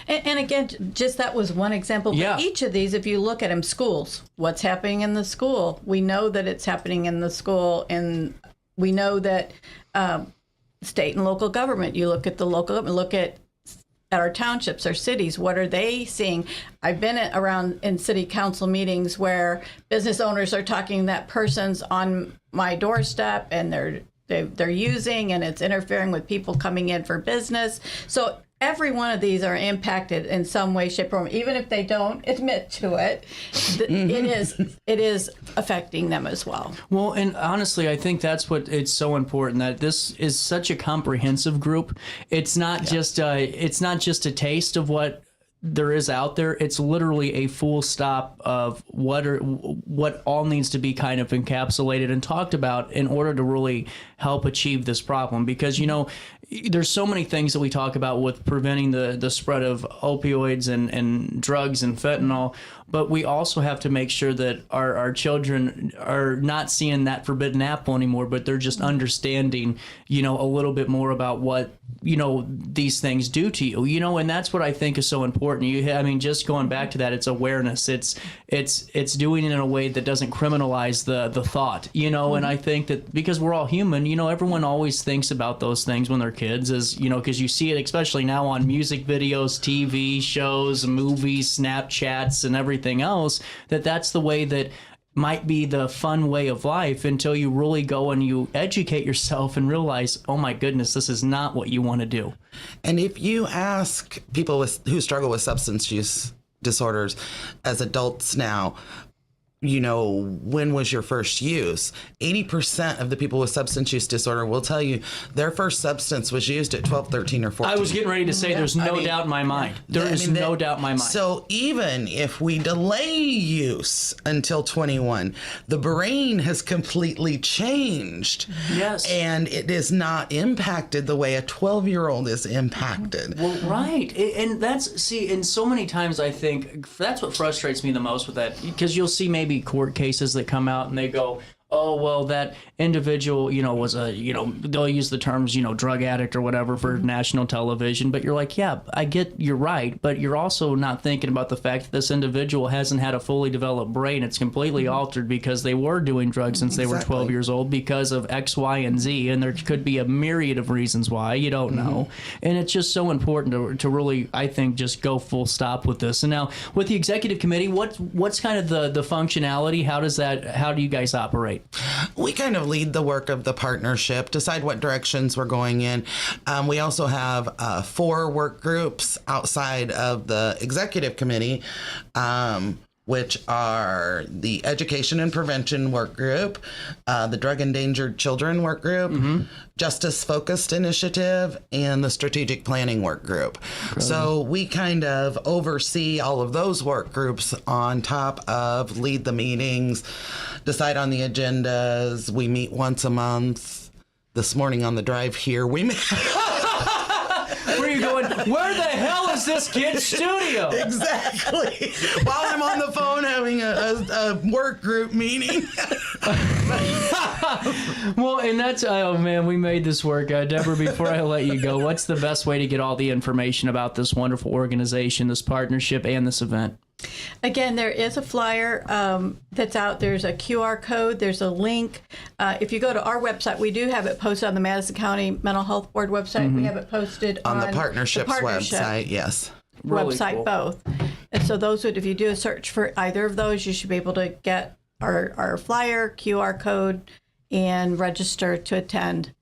And again, just that was one example. But each of these, if you look at them, schools, what's happening in the school? We know that it's happening in the school, and we know that state and local government, you look at the local government, look at our townships, our cities, what are they seeing? I've been around in city council meetings where business owners are talking that person's on my doorstep and they're using, and it's interfering with people coming in for business. So every one of these are impacted in some way, shape, or form. Even if they don't admit to it, it is affecting them as well.
Well, and honestly, I think that's what it's so important, that this is such a comprehensive group. It's not just a taste of what there is out there. It's literally a full stop of what all needs to be kind of encapsulated and talked about in order to really help achieve this problem. Because, there's so many things that we talk about with preventing the spread of opioids and drugs and fentanyl, but we also have to make sure that our children are not seeing that forbidden apple anymore, but they're just understanding, a little bit more about what, these things do to you, and that's what I think is so important. Just going back to that, it's awareness. It's doing it in a way that doesn't criminalize the thought, and I think that because we're all human, everyone always thinks about those things when they're kids, as because you see it especially now on music videos, TV shows, movies, Snapchats, and everything else, that's the way that might be the fun way of life, until you really go and you educate yourself and realize, oh my goodness, this is not what you want to do.
And if you ask people who struggle with substance use disorders as adults now, when was your first use? 80% of the people with substance use disorder will tell you their first substance was used at 12, 13, or 14.
I was getting ready to say there's no doubt in my mind. There is no doubt in my mind.
So even if we delay use until 21, the brain has completely changed.
Yes.
And it is not impacted the way a 12-year-old is impacted.
Well, right. And and so many times I think that's what frustrates me the most with that, because you'll see maybe court cases that come out and they go, oh, well, that individual, was they'll use the terms, drug addict or whatever for national television. But you're like, yeah, I get you're right. But you're also not thinking about the fact that this individual hasn't had a fully developed brain. It's completely altered because they were doing drugs since they were 12 years old because of X, Y, and Z. And there could be a myriad of reasons why. You don't know. And it's just so important to really, I think, just go full stop with this. And now with the executive committee, what's kind of the functionality? How do you guys operate?
We kind of lead the work of the partnership, decide what directions we're going in. We also have 4 work groups outside of the executive committee, which are the Education and Prevention Work Group, the Drug Endangered Children Work Group, Justice Focused Initiative, and the Strategic Planning Work Group. So we kind of oversee all of those work groups on top of lead the meetings, decide on the agendas. We meet once a month. This morning on the drive here, we met.
Where are you going? Where the hell is this kid's studio?
Exactly. While I'm on the phone having a work group meeting.
Well, and that's, oh man, we made this work. Deborah, before I let you go, what's the best way to get all the information about this wonderful organization, this partnership, and this event?
Again, there is a flyer that's out. There's a QR code. There's a link. If you go to our website, we do have it posted on the Madison County Mental Health Board website. We have it posted
on the partnership's website, yes.
Really website,
cool.
Both. And so if you do a search for either of those, you should be able to get our flyer, QR code, and register to attend.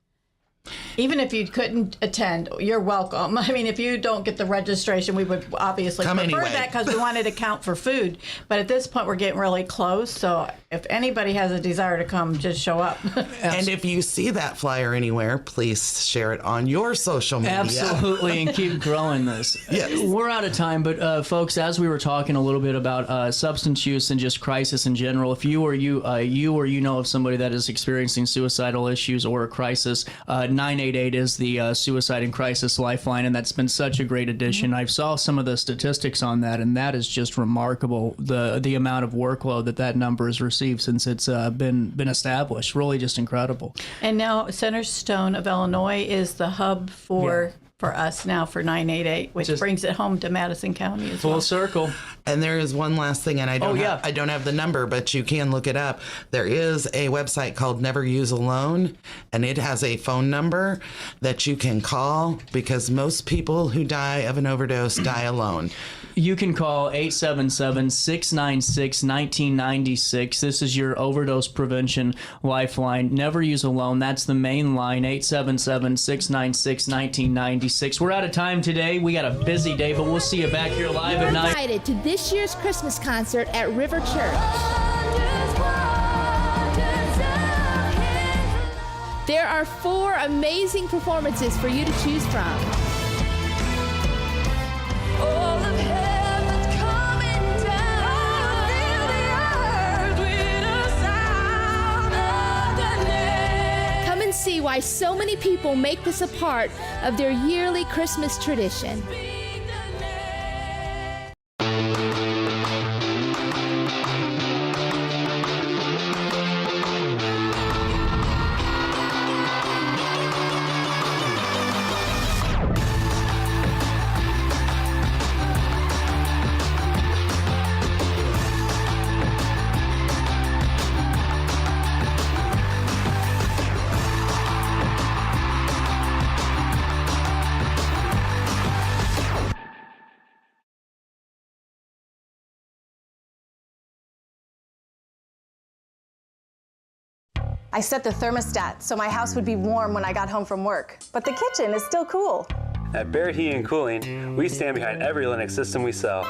Even if you couldn't attend, you're welcome. I mean, if you don't get the registration, we would obviously
Come
prefer
anyway.
that because we wanted to count for food. But at this point, we're getting really close. So if anybody has a desire to come, just show up.
And if you see that flyer anywhere, please share it on your social media.
Absolutely, and keep growing this.
Yes.
We're out of time, but folks, as we were talking a little bit about substance use and just crisis in general, if you or you know of somebody that is experiencing suicidal issues or a crisis, 988 is the Suicide and Crisis Lifeline, and that's been such a great addition. I saw some of the statistics on that, and that is just remarkable, the amount of workload that number has received since it's been established. Really just incredible.
And now Centerstone of Illinois is the hub for us now for 988, which brings it home to Madison County as well.
Full circle.
And there is one last thing, and I don't have the number, but you can look it up. There is a website called Never Use Alone, and it has a phone number that you can call because most people who die of an overdose die alone.
You can call 877-696-1996. This is your overdose prevention lifeline. Never use alone. That's the main line, 877-696-1996. We're out of time today. We got a busy day, but we'll see you back here live at 9.
Invited to this year's Christmas concert at River Church. There are 4 amazing performances for you to choose from. Come and see why so many people make this a part of their yearly Christmas tradition.
I set the thermostat so my house would be warm when I got home from work, but the kitchen is still cool.
At Barrett Heating and Cooling, we stand behind every Linux system we sell.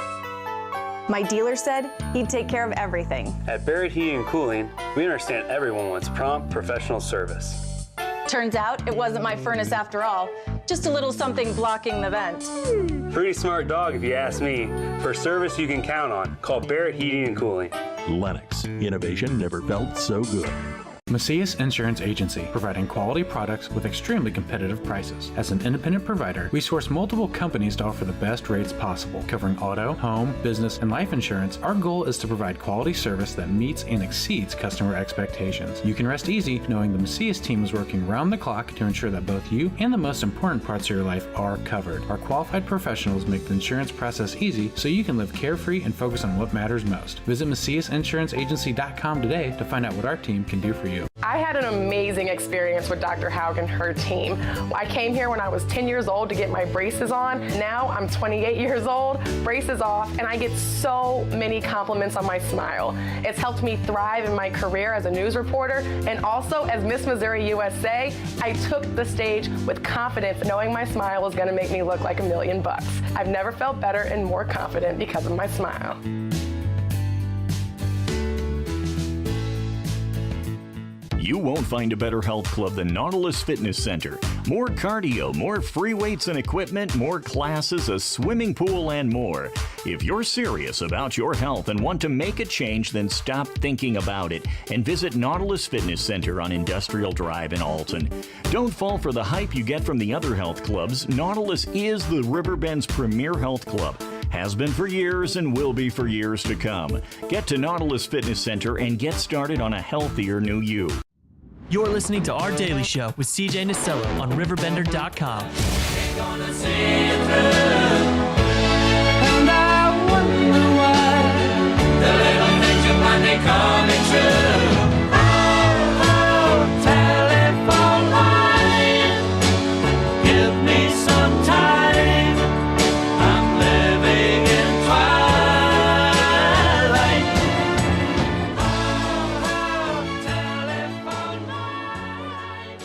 My dealer said he'd take care of everything.
At Barrett Heating and Cooling, we understand everyone wants prompt, professional service.
Turns out it wasn't my furnace after all, just a little something blocking the vent.
Pretty smart dog if you ask me. For service you can count on, call Barrett Heating and Cooling.
Lennox, innovation never felt so good.
Macias Insurance Agency, providing quality products with extremely competitive prices. As an independent provider, we source multiple companies to offer the best rates possible, covering auto, home, business, and life insurance. Our goal is to provide quality service that meets and exceeds customer expectations. You can rest easy knowing the Macias team is working round the clock to ensure that both you and the most important parts of your life are covered. Our qualified professionals make the insurance process easy so you can live carefree and focus on what matters most. Visit MaciasInsuranceAgency.com today to find out what our team can do for you.
I had an amazing experience with Dr. Haug and her team. I came here when I was 10 years old to get my braces on. Now I'm 28 years old, braces off, and I get so many compliments on my smile. It's helped me thrive in my career as a news reporter, and also as Miss Missouri USA, I took the stage with confidence, knowing my smile was gonna make me look like $1 million. I've never felt better and more confident because of my smile.
You won't find a better health club than Nautilus Fitness Center. More cardio, more free weights and equipment, more classes, a swimming pool, and more. If you're serious about your health and want to make a change, then stop thinking about it and visit Nautilus Fitness Center on Industrial Drive in Alton. Don't fall for the hype you get from the other health clubs. Nautilus is the Riverbend's premier health club. Has been for years and will be for years to come. Get to Nautilus Fitness Center and get started on a healthier new you.
You're listening to Our Daily Show with CJ Nasello on RiverBender.com.
And I wonder why the little things you find they coming true. Oh, telephone line, give me some time. I'm living in twilight. Oh, telephone line,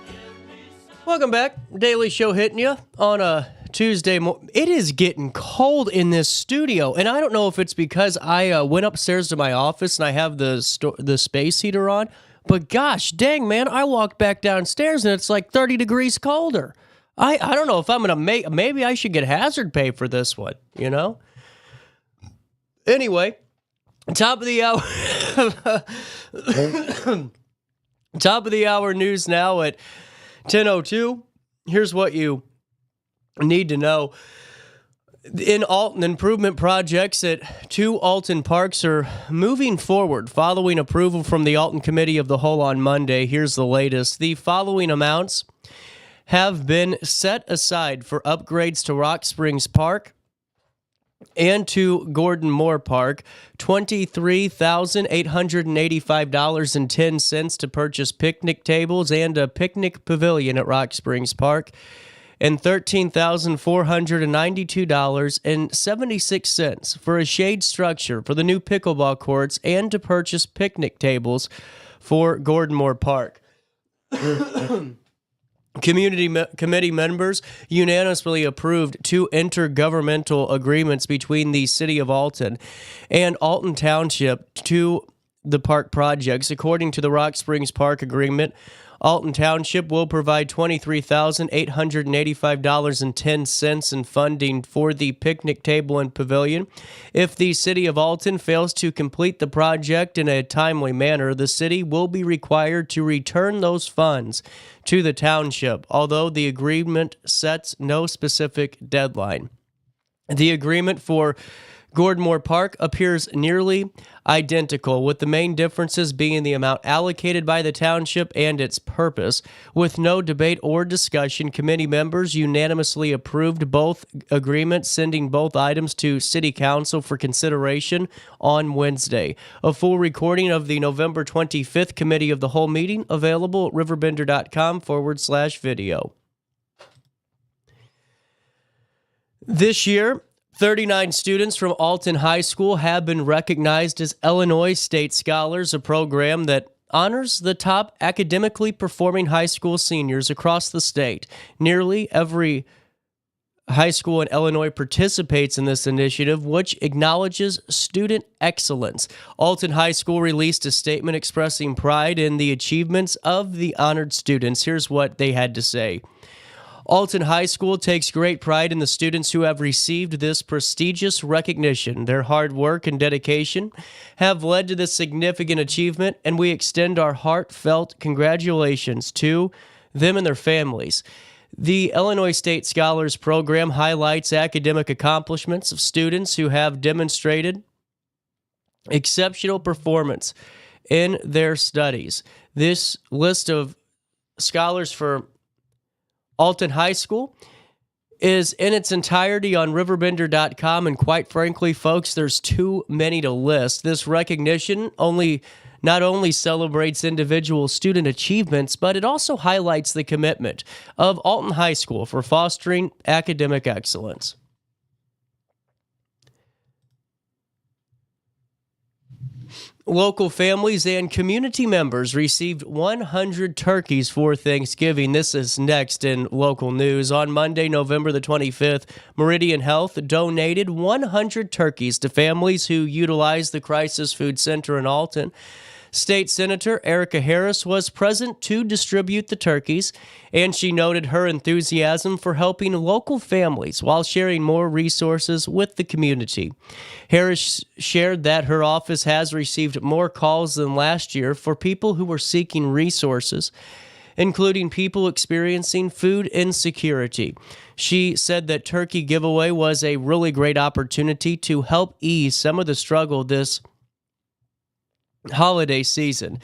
give me
Welcome back. Daily Show hitting you on a Tuesday morning. It is getting cold in this studio, and I don't know if it's because I went upstairs to my office and I have the space heater on, but gosh dang, man, I walked back downstairs and it's like 30 degrees colder. I don't know if I'm going to maybe I should get hazard pay for this one, you know? Anyway, top of the hour. Top of the hour news now at 10:02. Here's what you need to know. In Alton, improvement projects at 2 Alton parks are moving forward following approval from the Alton Committee of the Whole on Monday. Here's the latest. The following amounts have been set aside for upgrades to Rock Springs Park and to Gordon Moore Park. $23,885.10 to purchase picnic tables and a picnic pavilion at Rock Springs Park, and $13,492.76 for a shade structure for the new pickleball courts and to purchase picnic tables for Gordon Moore Park. Committee members unanimously approved 2 intergovernmental agreements between the City of Alton and Alton Township to the park projects. According to the Rock Springs Park Agreement, Alton Township will provide $23,885.10 in funding for the picnic table and pavilion. If the City of Alton fails to complete the project in a timely manner, the city will be required to return those funds to the township, although the agreement sets no specific deadline. The agreement for Gordon Moore Park appears nearly identical, with the main differences being the amount allocated by the township and its purpose. With no debate or discussion, committee members unanimously approved both agreements, sending both items to City Council for consideration on Wednesday. A full recording of the November 25th Committee of the Whole meeting available at RiverBender.com/video. This year, 39 students from Alton High School have been recognized as Illinois State Scholars, a program that honors the top academically performing high school seniors across the state. Nearly every high school in Illinois participates in this initiative, which acknowledges student excellence. Alton High School released a statement expressing pride in the achievements of the honored students. Here's what they had to say. Alton High School takes great pride in the students who have received this prestigious recognition. Their hard work and dedication have led to this significant achievement, and we extend our heartfelt congratulations to them and their families. The Illinois State Scholars Program highlights academic accomplishments of students who have demonstrated exceptional performance in their studies. This list of scholars for Alton High School is in its entirety on RiverBender.com, and quite frankly, folks, there's too many to list. This recognition not only celebrates individual student achievements, but it also highlights the commitment of Alton High School for fostering academic excellence. Local families and community members received 100 turkeys for Thanksgiving. This is next in local news. On Monday, November the 25th, Meridian Health donated 100 turkeys to families who utilize the Crisis Food Center in Alton. State Senator Erica Harris was present to distribute the turkeys, and she noted her enthusiasm for helping local families while sharing more resources with the community. Harris shared that her office has received more calls than last year for people who were seeking resources, including people experiencing food insecurity. She said that turkey giveaway was a really great opportunity to help ease some of the struggle this holiday season.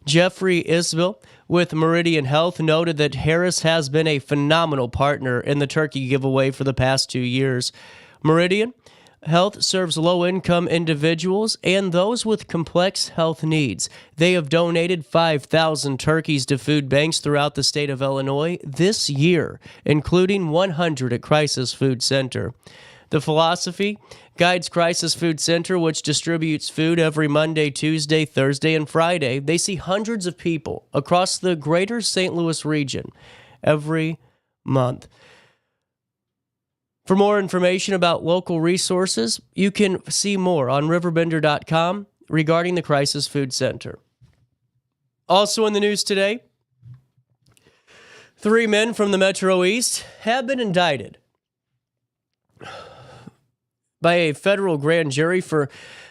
Jeffrey Isbell with Meridian Health noted that Harris has been a phenomenal partner in the turkey giveaway for the past 2 years. Meridian Health serves low-income individuals and those with complex health needs. They have donated 5,000 turkeys to food banks throughout the state of Illinois this year, including 100 at Crisis Food Center. The philosophy guides Crisis Food Center, which distributes food every Monday, Tuesday, Thursday, and Friday. They see hundreds of people across the greater St. Louis region every month. For more information about local resources, you can see more on RiverBender.com regarding the Crisis Food Center. Also in the news today, 3 men from the Metro East have been indicted by a federal grand jury for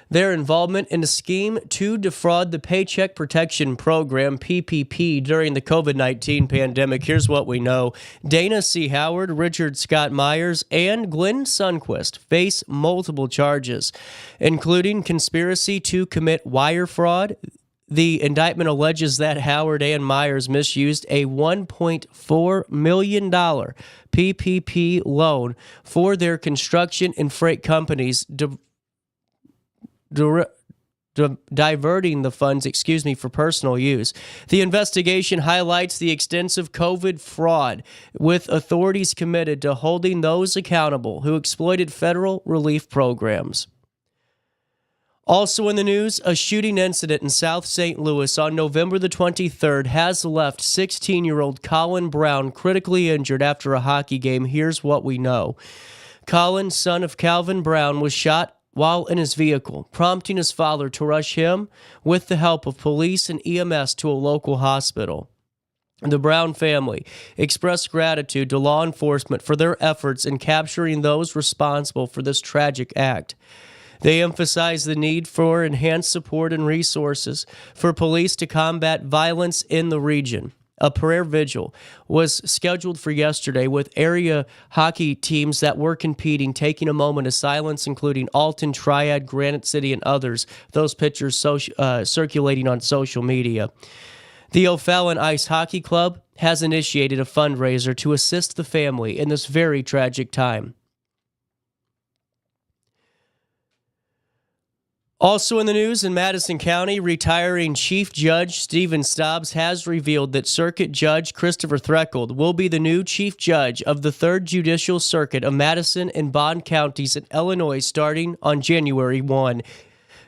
their involvement in a scheme to defraud the Paycheck Protection Program, PPP, during the COVID-19 pandemic. Here's what we know. Dana C. Howard, Richard Scott Myers, and Glenn Sundquist face multiple charges, including conspiracy to commit wire fraud. The indictment alleges that Howard and Myers misused a $1.4 million PPP loan for their construction and freight companies, diverting the funds, for personal use. The investigation highlights the extensive COVID fraud, with authorities committed to holding those accountable who exploited federal relief programs. Also in the news, a shooting incident in South St. Louis on November the 23rd has left 16-year-old Colin Brown critically injured after a hockey game. Here's what we know. Colin, son of Calvin Brown, was shot while in his vehicle, prompting his father to rush him with the help of police and EMS to a local hospital. The Brown family expressed gratitude to law enforcement for their efforts in capturing those responsible for this tragic act. They emphasized the need for enhanced support and resources for police to combat violence in the region. A prayer vigil was scheduled for yesterday, with area hockey teams that were competing taking a moment of silence, including Alton, Triad, Granite City, and others. Those pictures circulating on social media. The O'Fallon Ice Hockey Club has initiated a fundraiser to assist the family in this very tragic time. Also in the news, in Madison County, retiring Chief Judge Stephen Stobbs has revealed that Circuit Judge Christopher Threkold will be the new Chief Judge of the 3rd Judicial Circuit of Madison and Bond counties in Illinois starting on January 1.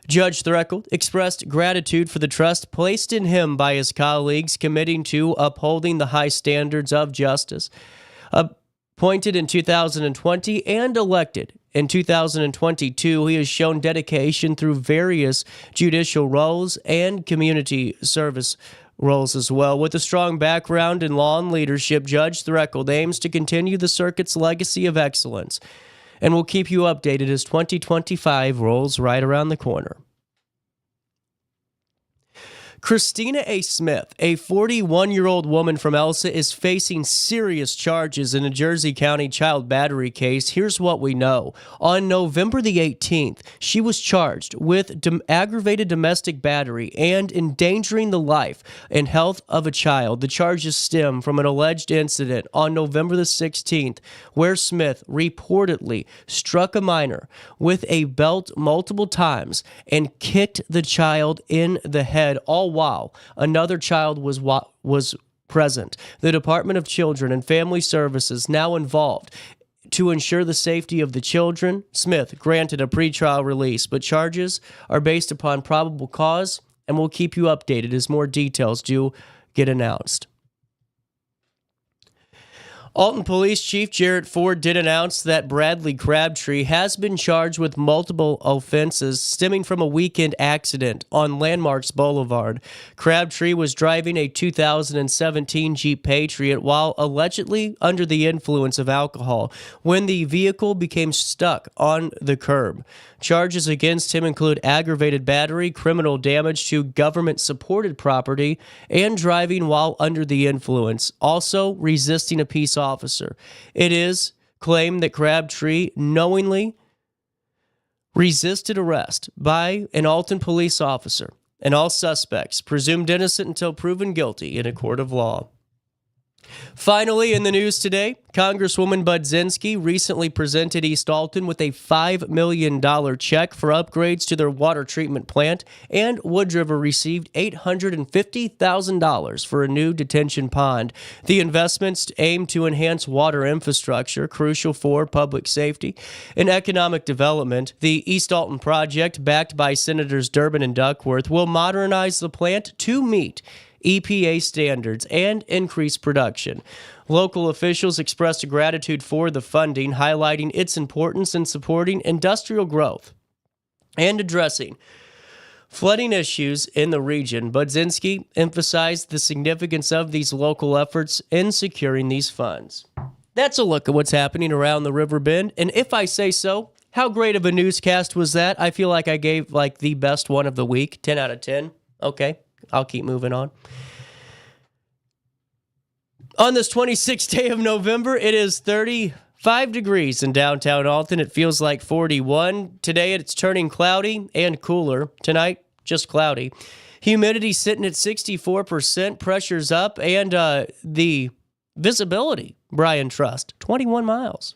Judge Threkold expressed gratitude for the trust placed in him by his colleagues, committing to upholding the high standards of justice. Appointed in 2020 and elected in 2022, he has shown dedication through various judicial roles and community service roles as well. With a strong background in law and leadership, Judge Threkold aims to continue the circuit's legacy of excellence and will keep you updated as 2025 rolls right around the corner. Christina A. Smith, a 41-year-old woman from Elsah, is facing serious charges in a Jersey County child battery case. Here's what we know. On November the 18th, she was charged with aggravated domestic battery and endangering the life and health of a child. The charges stem from an alleged incident on November the 16th where Smith reportedly struck a minor with a belt multiple times and kicked the child in the head, all while another child was present. The Department of Children and Family Services now involved to ensure the safety of the children. Smith granted a pretrial release, but charges are based upon probable cause, and we'll keep you updated as more details do get announced. Alton Police Chief Jarrett Ford did announce that Bradley Crabtree has been charged with multiple offenses stemming from a weekend accident on Landmarks Boulevard. Crabtree was driving a 2017 Jeep Patriot while allegedly under the influence of alcohol when the vehicle became stuck on the curb. Charges against him include aggravated battery, criminal damage to government-supported property, and driving while under the influence, also resisting a peace officer. It is claimed that Crabtree knowingly resisted arrest by an Alton police officer, and all suspects presumed innocent until proven guilty in a court of law. Finally, in the news today, Congresswoman Budzinski recently presented East Alton with a $5 million check for upgrades to their water treatment plant, and Wood River received $850,000 for a new detention pond. The investments aim to enhance water infrastructure, crucial for public safety and economic development. The East Alton project, backed by Senators Durbin and Duckworth, will modernize the plant to meet EPA standards, and increase production. Local officials expressed gratitude for the funding, highlighting its importance in supporting industrial growth and addressing flooding issues in the region. Budzinski emphasized the significance of these local efforts in securing these funds. That's a look at what's happening around the Riverbend, and if I say so, how great of a newscast was that? I feel like I gave the best one of the week, 10 out of 10. Okay, I'll keep moving on. On this 26th day of November, it is 35 degrees in downtown Alton. It feels like 41. Today, it's turning cloudy and cooler. Tonight, just cloudy. Humidity sitting at 64%, pressure's up, and the visibility, Brian Trust, 21 miles.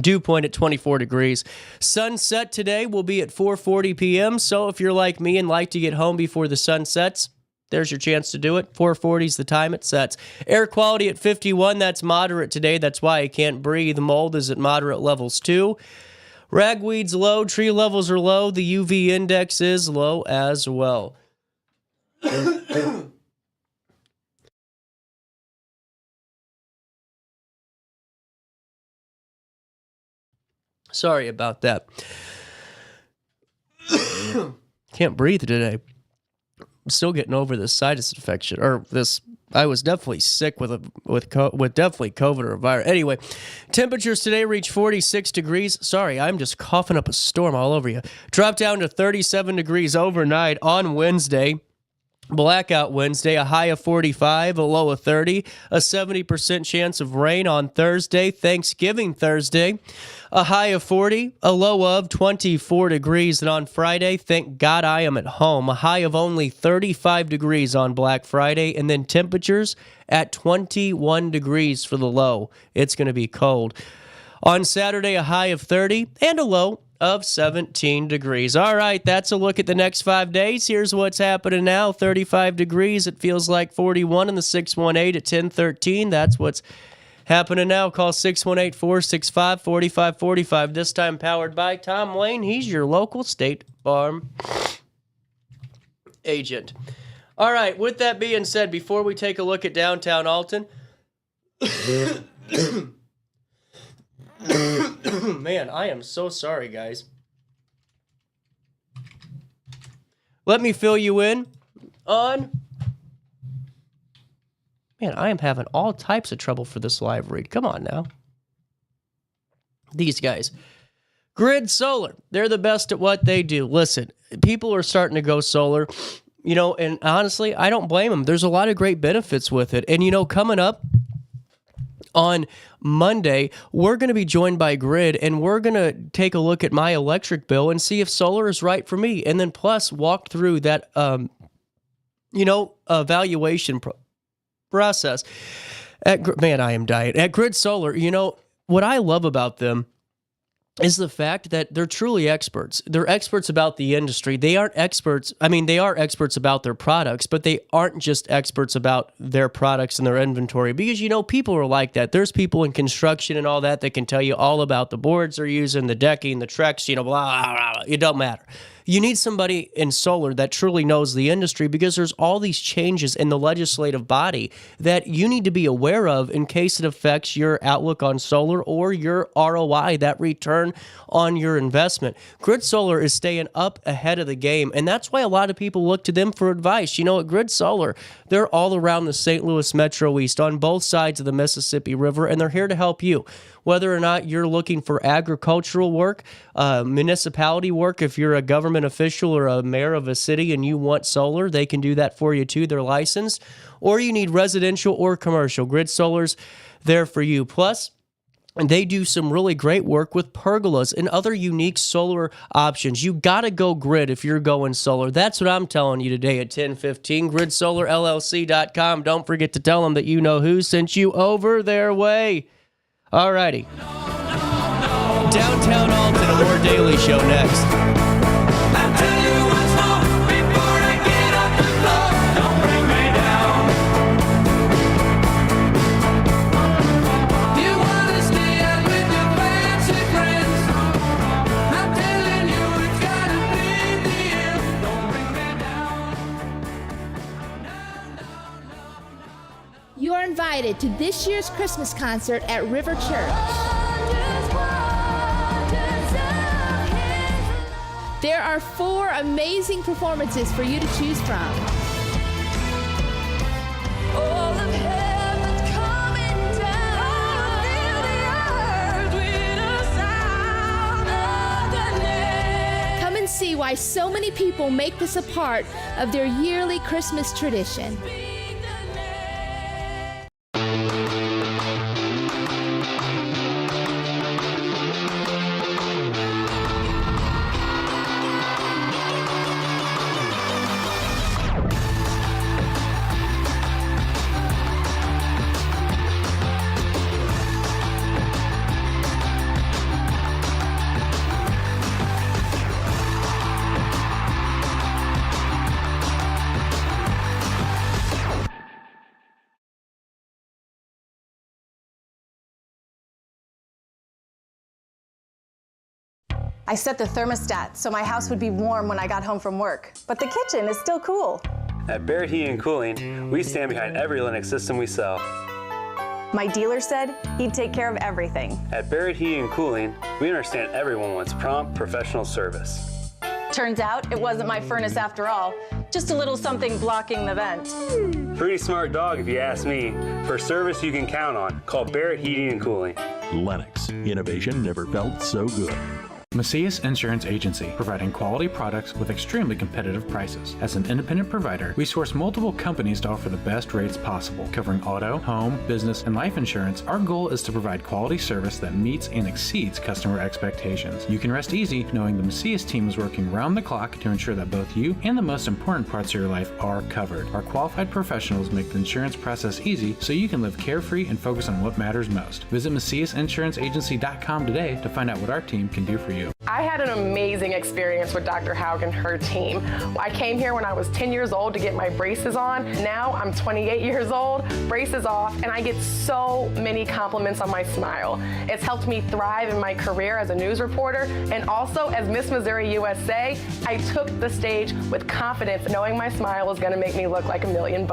Dew point at 24 degrees. Sunset today will be at 4:40 p.m., so if you're like me and like to get home before the sun sets, there's your chance to do it. 4:40 is the time it sets. Air quality at 51, that's moderate today. That's why I can't breathe. Mold is at moderate levels too. Ragweed's low, tree levels are low, the UV index is low as well. Sorry about that. Can't breathe today. I'm still getting over this sinus infection, or this. I was definitely sick with definitely COVID or a virus. Anyway, temperatures today reach 46 degrees. Sorry, I'm just coughing up a storm all over you. Drop down to 37 degrees overnight on Wednesday. Blackout Wednesday, a high of 45, a low of 30, a 70% chance of rain on Thursday, Thanksgiving Thursday, a high of 40, a low of 24 degrees, and on Friday, thank God I am at home, a high of only 35 degrees on Black Friday, and then temperatures at 21 degrees for the low. It's going to be cold. On Saturday, a high of 30 and a low of 17 degrees. All right, that's a look at the next 5 days. Here's what's happening now. 35 degrees. It feels like 41 in the 618 at 1013. That's what's happening now. Call 618-465-4545. This time powered by Tom Lane. He's your local State Farm agent. All right, with that being said, before we take a look at downtown Alton, man, I am so sorry, guys. Let me fill you in on... Man, I am having all types of trouble for this live read. Come on now. These guys. Grid Solar. They're the best at what they do. Listen, people are starting to go solar, and honestly, I don't blame them. There's a lot of great benefits with it. And, coming up on Monday, we're going to be joined by Grid, and we're going to take a look at my electric bill and see if solar is right for me. And then plus walk through that, evaluation process. Man, I am dying. At Grid Solar, what I love about them is the fact that they're truly experts. They're experts about the industry. They aren't experts. I mean, they are experts about their products, but they aren't just experts about their products and their inventory because, people are like that. There's people in construction and all that can tell you all about the boards they're using, the decking, the Trex, blah, blah, blah. It don't matter. You need somebody in solar that truly knows the industry because there's all these changes in the legislative body that you need to be aware of in case it affects your outlook on solar or your ROI, that return on your investment. Grid Solar is staying up ahead of the game, and that's why a lot of people look to them for advice. At Grid Solar, they're all around the St. Louis Metro East on both sides of the Mississippi River, and they're here to help you. Whether or not you're looking for agricultural work, municipality work, if you're a government official or a mayor of a city and you want solar, they can do that for you too. They're licensed. Or you need residential or commercial. Grid Solar's there for you. Plus, they do some really great work with pergolas and other unique solar options. You got to go Grid if you're going solar. That's what I'm telling you today at 10:15. GridSolarLLC.com. Don't forget to tell them that you know who sent you over their way. Alrighty. Downtown Alton, a more daily show next.
I'll tell you what's more before I get off the floor. Don't bring me down. You wanna stay out with your fancy friends? I'm telling you it's gotta be the end. Don't bring me down.
You are invited to this year's Christmas concert at River Church. There are 4 amazing performances for you to choose from.
All of heaven's coming down, fill the earth with a sound of the name.
Come and see why so many people make this a part of their yearly Christmas tradition.
I set the thermostat so my house would be warm when I got home from work, but the kitchen is still cool.
At Barrett Heating and Cooling, we stand behind every Lennox system we sell.
My dealer said he'd take care of everything.
At Barrett Heating and Cooling, we understand everyone wants prompt, professional service.
Turns out it wasn't my furnace after all, just a little something blocking the vent.
Pretty smart dog if you ask me. For service you can count on, call Barrett Heating and Cooling.
Lennox. Innovation never felt so good.
Macias Insurance Agency, providing quality products with extremely competitive prices. As an independent provider, we source multiple companies to offer the best rates possible. Covering auto, home, business, and life insurance, our goal is to provide quality service that meets and exceeds customer expectations. You can rest easy knowing the Macias team is working round the clock to ensure that both you and the most important parts of your life are covered. Our qualified professionals make the insurance process easy so you can live carefree and focus on what matters most. Visit MaciasInsuranceAgency.com today to find out what our team can do for you.
I had an amazing experience with Dr. Haug and her team. I came here when I was 10 years old to get my braces on. Now I'm 28 years old, braces off, and I get so many compliments on my smile. It's helped me thrive in my career as a news reporter, and also as Miss Missouri USA, I took the stage with confidence, knowing my smile was gonna make me look like $1 million.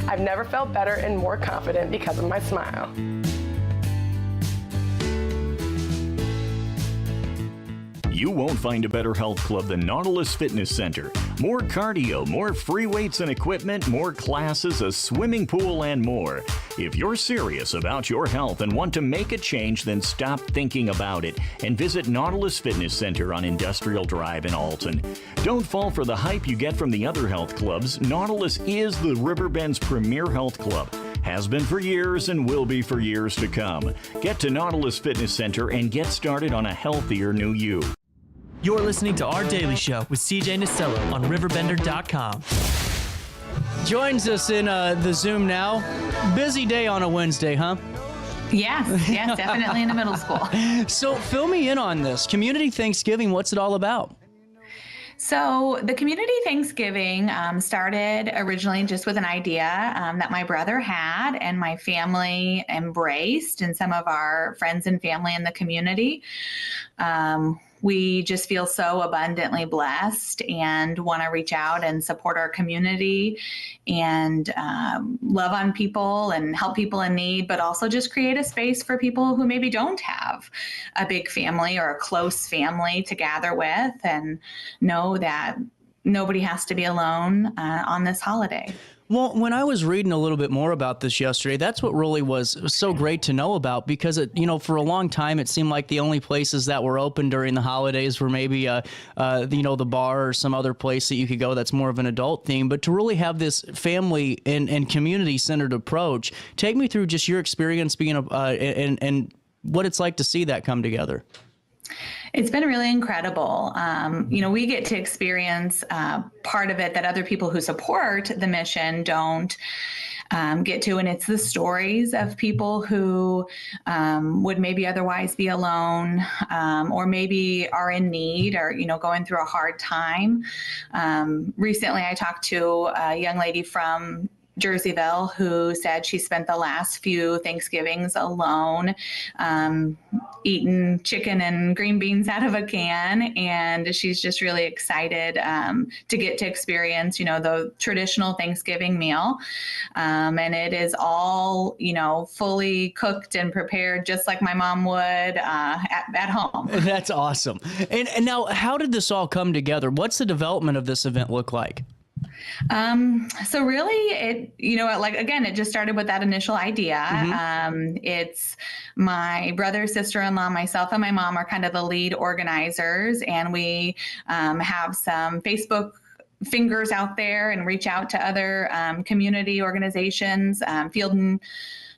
I've never felt better and more confident because of my smile.
You won't find a better health club than Nautilus Fitness Center. More cardio, more free weights and equipment, more classes, a swimming pool, and more. If you're serious about your health and want to make a change, then stop thinking about it and visit Nautilus Fitness Center on Industrial Drive in Alton. Don't fall for the hype you get from the other health clubs. Nautilus is the Riverbend's premier health club. Has been for years and will be for years to come. Get to Nautilus Fitness Center and get started on a healthier new you.
You're listening to Our Daily Show with CJ Nasello on RiverBender.com.
Joins us in the Zoom now. Busy day on a Wednesday, huh?
Yes, definitely in the middle school.
So fill me in on this. Community Thanksgiving, what's it all about?
So the Community Thanksgiving started originally just with an idea that my brother had and my family embraced, and some of our friends and family in the community. We just feel so abundantly blessed and want to reach out and support our community and love on people and help people in need, but also just create a space for people who maybe don't have a big family or a close family to gather with, and know that nobody has to be alone on this holiday.
Well, when I was reading a little bit more about this yesterday, that's what really was so great to know about, because for a long time it seemed like the only places that were open during the holidays were maybe the bar or some other place that you could go that's more of an adult theme. But to really have this family and community centered approach, take me through just your experience being and what it's like to see that come together.
It's been really incredible. We get to experience part of it that other people who support the mission don't get to, and it's the stories of people who would maybe otherwise be alone, or maybe are in need, or going through a hard time. Recently, I talked to a young lady from Jerseyville who said she spent the last few Thanksgivings alone, eating chicken and green beans out of a can. And she's just really excited to get to experience, the traditional Thanksgiving meal. And it is all, fully cooked and prepared just like my mom would at home.
That's awesome. And now, how did this all come together? What's the development of this event look like?
So really it just started with that initial idea. It's my brother, sister-in-law, myself, and my mom are kind of the lead organizers, and we have some Facebook fingers out there and reach out to other community organizations. Fielden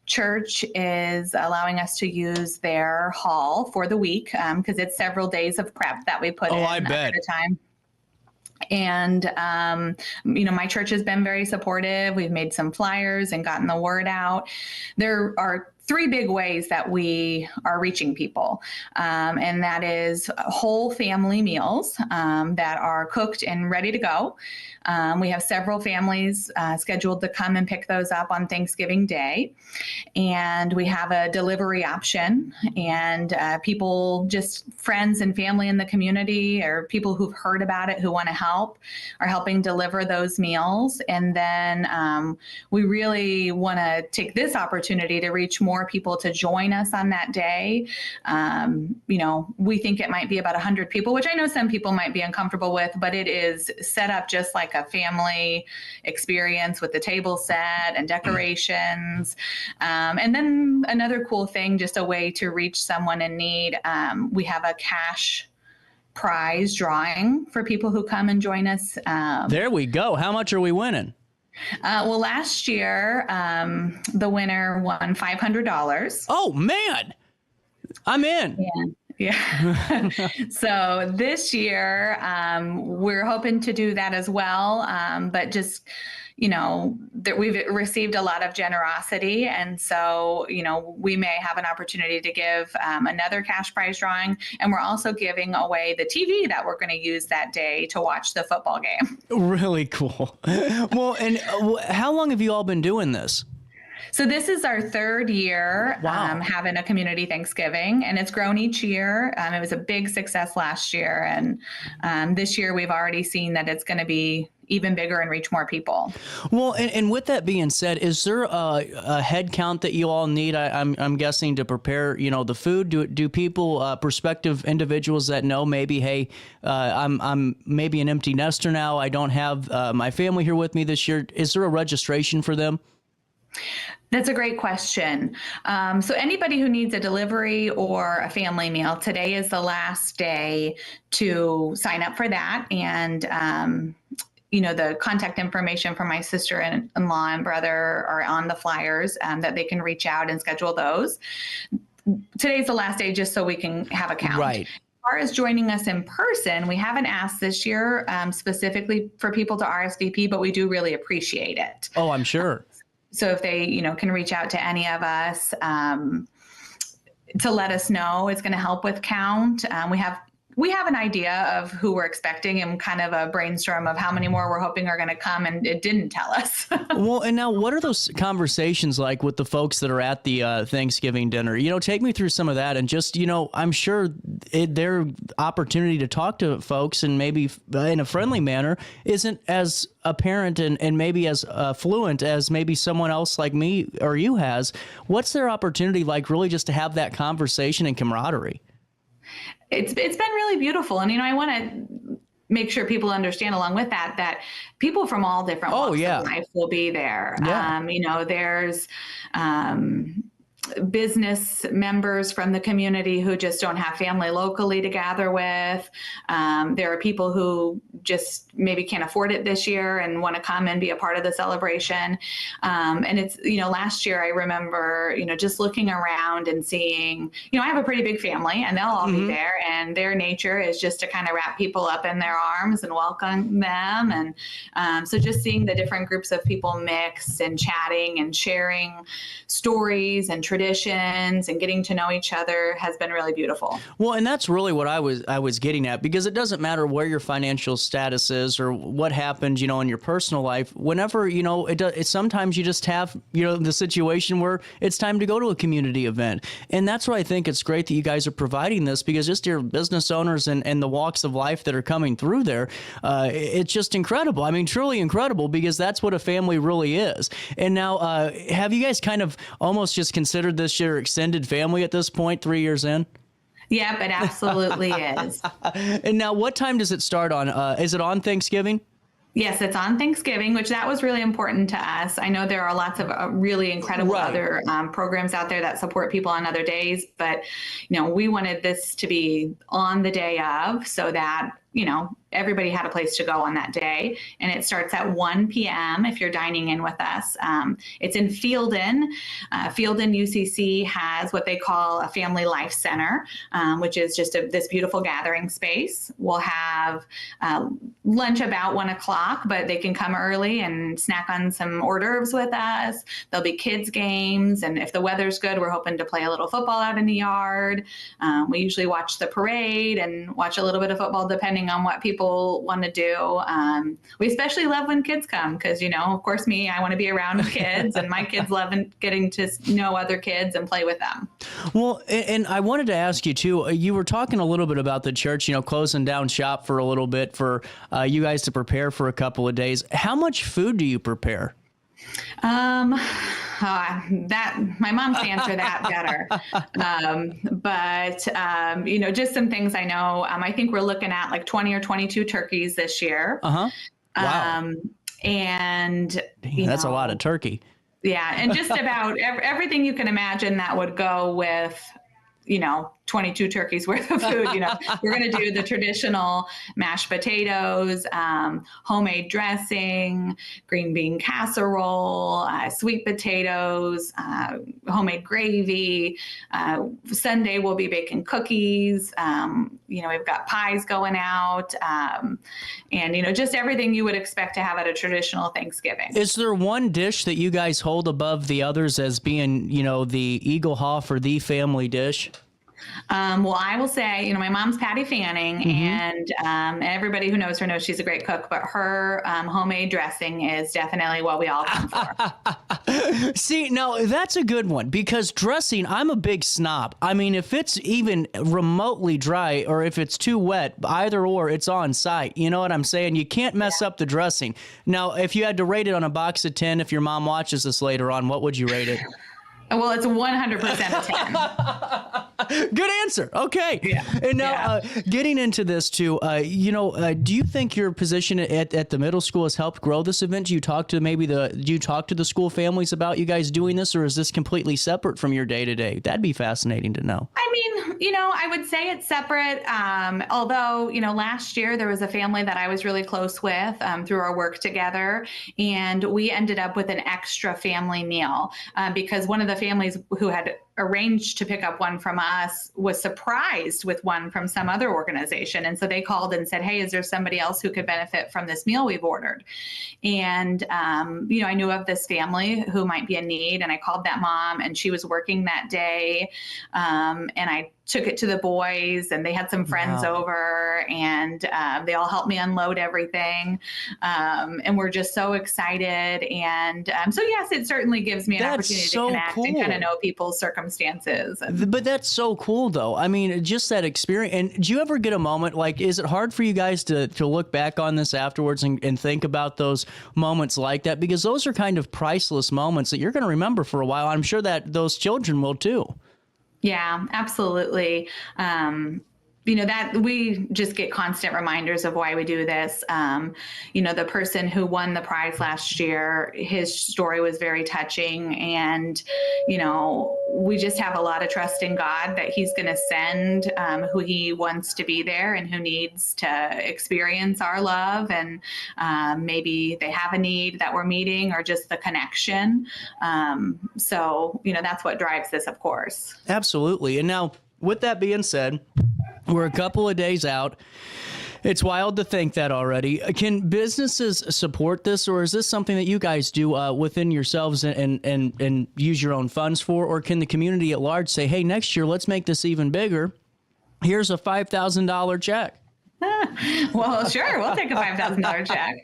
Church is allowing us to use their hall for the week because it's several days of prep that we put in
I bet.
at a time. And, my church has been very supportive. We've made some flyers and gotten the word out. There are three big ways that we are reaching people. And that is whole family meals that are cooked and ready to go. We have several families scheduled to come and pick those up on Thanksgiving Day. And we have a delivery option, and people, just friends and family in the community or people who've heard about it who want to help are helping deliver those meals. And then we really want to take this opportunity to reach more people to join us on that day. We think it might be about 100 people, which I know some people might be uncomfortable with, but it is set up just like a family experience with the table set and decorations. And then another cool thing, just a way to reach someone in need. We have a cash prize drawing for people who come and join us.
There we go. How much are we winning?
Well, last year, the winner won $500.
Oh, man. I'm in.
Yeah. So this year, we're hoping to do that as well. But just, that we've received a lot of generosity. And so, we may have an opportunity to give another cash prize drawing. And we're also giving away the TV that we're going to use that day to watch the football game.
Really cool. Well, and how long have you all been doing this?
So this is our third year having a community Thanksgiving, and it's grown each year. It was a big success last year, and this year we've already seen that it's going to be even bigger and reach more people.
Well, and with that being said, is there a head count that you all need? I'm guessing to prepare, the food. Do people, prospective individuals that know maybe, hey, I'm maybe an empty nester now. I don't have my family here with me this year. Is there a registration for them?
That's a great question. So anybody who needs a delivery or a family meal, today is the last day to sign up for that. And, the contact information for my sister-in-law and brother are on the flyers that they can reach out and schedule those. Today's the last day just so we can have a count.
Right.
As far as joining us in person, we haven't asked this year specifically for people to RSVP, but we do really appreciate it.
Oh, I'm sure.
So if they, can reach out to any of us to let us know, it's going to help with count. We have an idea of who we're expecting and kind of a brainstorm of how many more we're hoping are going to come, and it didn't tell us.
Well, and now what are those conversations like with the folks that are at the Thanksgiving dinner? Take me through some of that, and just, I'm sure their opportunity to talk to folks and maybe in a friendly manner isn't as apparent and maybe as fluent as maybe someone else like me or you has. What's their opportunity like, really just to have that conversation and camaraderie?
It's been really beautiful. And, I want to make sure people understand along with that people from all different walks of life will be there.
Yeah.
There's business members from the community who just don't have family locally to gather with. There are people who just maybe can't afford it this year and want to come and be a part of the celebration. And it's, last year I remember, just looking around and seeing, I have a pretty big family and they'll all be there, and their nature is just to kind of wrap people up in their arms and welcome them. And so just seeing the different groups of people mix and chatting and sharing stories and traditions and getting to know each other has been really beautiful.
Well, and that's really what I was getting at, because it doesn't matter where your financial status is or what happened, in your personal life. Whenever, sometimes you just have, the situation where it's time to go to a community event. And that's why I think it's great that you guys are providing this, because just your business owners and the walks of life that are coming through there, it's just incredible. I mean, truly incredible, because that's what a family really is. And now, have you guys kind of almost just considered this your extended family at this point, 3 years in?
Yep, it absolutely is.
And now, what time does it start on? Is it on Thanksgiving?
Yes, it's on Thanksgiving, which that was really important to us. I know there are lots of really incredible other programs out there that support people on other days, but we wanted this to be on the day of, so that everybody had a place to go on that day. And it starts at 1 p.m. if you're dining in with us. It's in Fielden. Fielden UCC has what they call a family life center, which is just this beautiful gathering space. We'll have lunch about 1 o'clock, but they can come early and snack on some hors d'oeuvres with us. There'll be kids games. And if the weather's good, we're hoping to play a little football out in the yard. We usually watch the parade and watch a little bit of football, depending on what people want to do. We especially love when kids come, because, of course, I want to be around kids, and my kids love getting to know other kids and play with them.
Well, and I wanted to ask you too, you were talking a little bit about the church, closing down shop for a little bit for you guys to prepare for a couple of days. How much food do you prepare?
That my mom can answer that better. But just some things I know. I think we're looking at like 20 or 22 turkeys this year.
Wow.
And
that's a lot of turkey.
Yeah, and just about everything you can imagine that would go with 22 turkeys worth of food. We're going to do the traditional mashed potatoes, homemade dressing, green bean casserole, sweet potatoes, homemade gravy. Sunday we'll be baking cookies. We've got pies going out, and just everything you would expect to have at a traditional Thanksgiving.
Is there one dish that you guys hold above the others as being, the Eagle Hoff or the family dish?
Well, I will say, my mom's Patty Fanning, and everybody who knows her knows she's a great cook, but her homemade dressing is definitely what we all come for.
See, now that's a good one, because dressing, I'm a big snob. I mean, if it's even remotely dry or if it's too wet, either or, it's on site. You know what I'm saying? You can't mess up the dressing. Now, if you had to rate it on a box of 10, if your mom watches this later on, what would you rate it?
Well, it's 100% a
10. Good answer. Okay.
Yeah.
And now, getting into this too, do you think your position at the middle school has helped grow this event? Do you talk to the school families about you guys doing this, or is this completely separate from your day to day? That'd be fascinating to know.
I mean, I would say it's separate. Although, last year there was a family that I was really close with through our work together, and we ended up with an extra family meal because one of the families who had arranged to pick up one from us was surprised with one from some other organization. And so they called and said, hey, is there somebody else who could benefit from this meal we've ordered? And, I knew of this family who might be in need, and I called that mom, and she was working that day. And I took it to the boys, and they had some friends over, and they all helped me unload everything. And we're just so excited. And so, yes, it certainly gives me an opportunity to connect and kind of know people's circumstances.
But that's so cool, though. I mean, just that experience. And do you ever get a moment, like, is it hard for you guys to look back on this afterwards and think about those moments like that? Because those are kind of priceless moments that you're going to remember for a while. I'm sure that those children will, too.
Yeah, absolutely. That we just get constant reminders of why we do this. The person who won the prize last year, his story was very touching. And, we just have a lot of trust in God that he's going to send who he wants to be there and who needs to experience our love. And maybe they have a need that we're meeting, or just the connection. So, that's what drives this, of course.
Absolutely. And now, with that being said, we're a couple of days out. It's wild to think that already. Can businesses support this, or is this something that you guys do within yourselves and use your own funds for? Or can the community at large say, hey, next year, let's make this even bigger. Here's a $5,000 check.
Well, sure, we'll take a $5,000 check.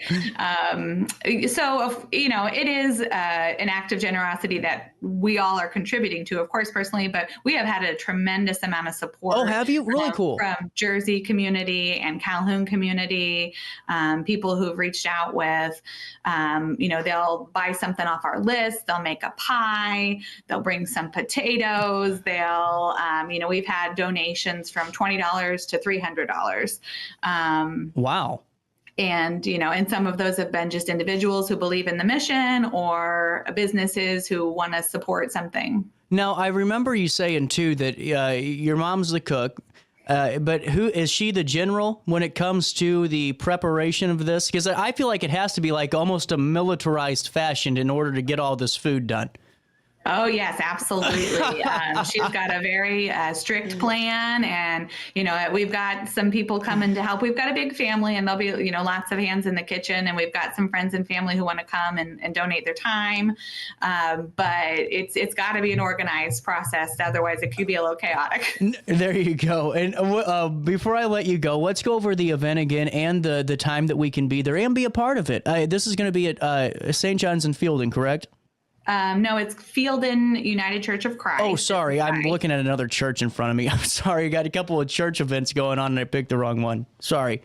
So, you know, it is an act of generosity that we all are contributing to, of course, personally, but we have had a tremendous amount of support.
Oh, have you? Really cool.
From Jersey community and Calhoun community, people who've reached out with, you know, they'll buy something off our list, they'll make a pie, they'll bring some potatoes, they'll, you know, we've had donations from $20 to $300.
Wow.
And, you know, and some of those have been just individuals who believe in the mission or businesses who want to support something.
Now, I remember you saying, too, that your mom's the cook, but who is she the general when it comes to the preparation of this? Because I feel like it has to be like almost a militarized fashion in order to get all this food done.
Oh, yes, absolutely. She's got a very strict plan, and, you know, we've got some people coming to help. We've got a big family, and there'll be, you know, lots of hands in the kitchen, and we've got some friends and family who want to come and donate their time. But it's got to be an organized process. Otherwise, it could be a little chaotic.
There you go. And before I let you go, let's go over the event again and the time that we can be there and be a part of it. This is going to be at St. John's and Fielding, correct?
No, it's Fielding United Church of Christ.
Oh, sorry. I'm looking at another church in front of me. I'm sorry. I got a couple of church events going on and I picked the wrong one. Sorry.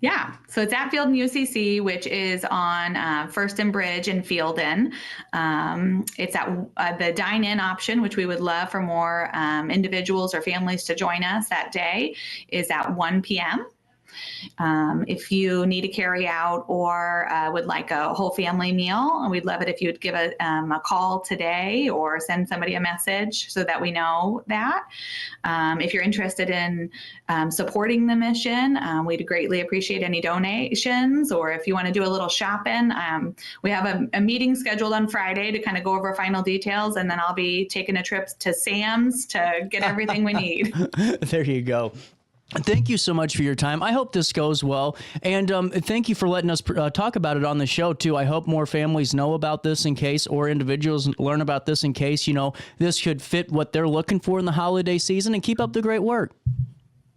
Yeah. So it's at Fielding UCC, which is on First and Bridge in Fielding. It's at the dine-in option, which we would love for more individuals or families to join us that day, is at 1 p.m. If you need to carry out or would like a whole family meal, we'd love it if you would give a call today or send somebody a message so that we know that. If you're interested in supporting the mission, we'd greatly appreciate any donations, or if you want to do a little shopping, we have a meeting scheduled on Friday to kind of go over final details, and then I'll be taking a trip to Sam's to get everything we need.
There you go. Thank you so much for your time. I hope this goes well. And thank you for letting us talk about it on the show, too. I hope more families know about this in case, or individuals learn about this in case, you know, this could fit what they're looking for in the holiday season. And keep up the great work.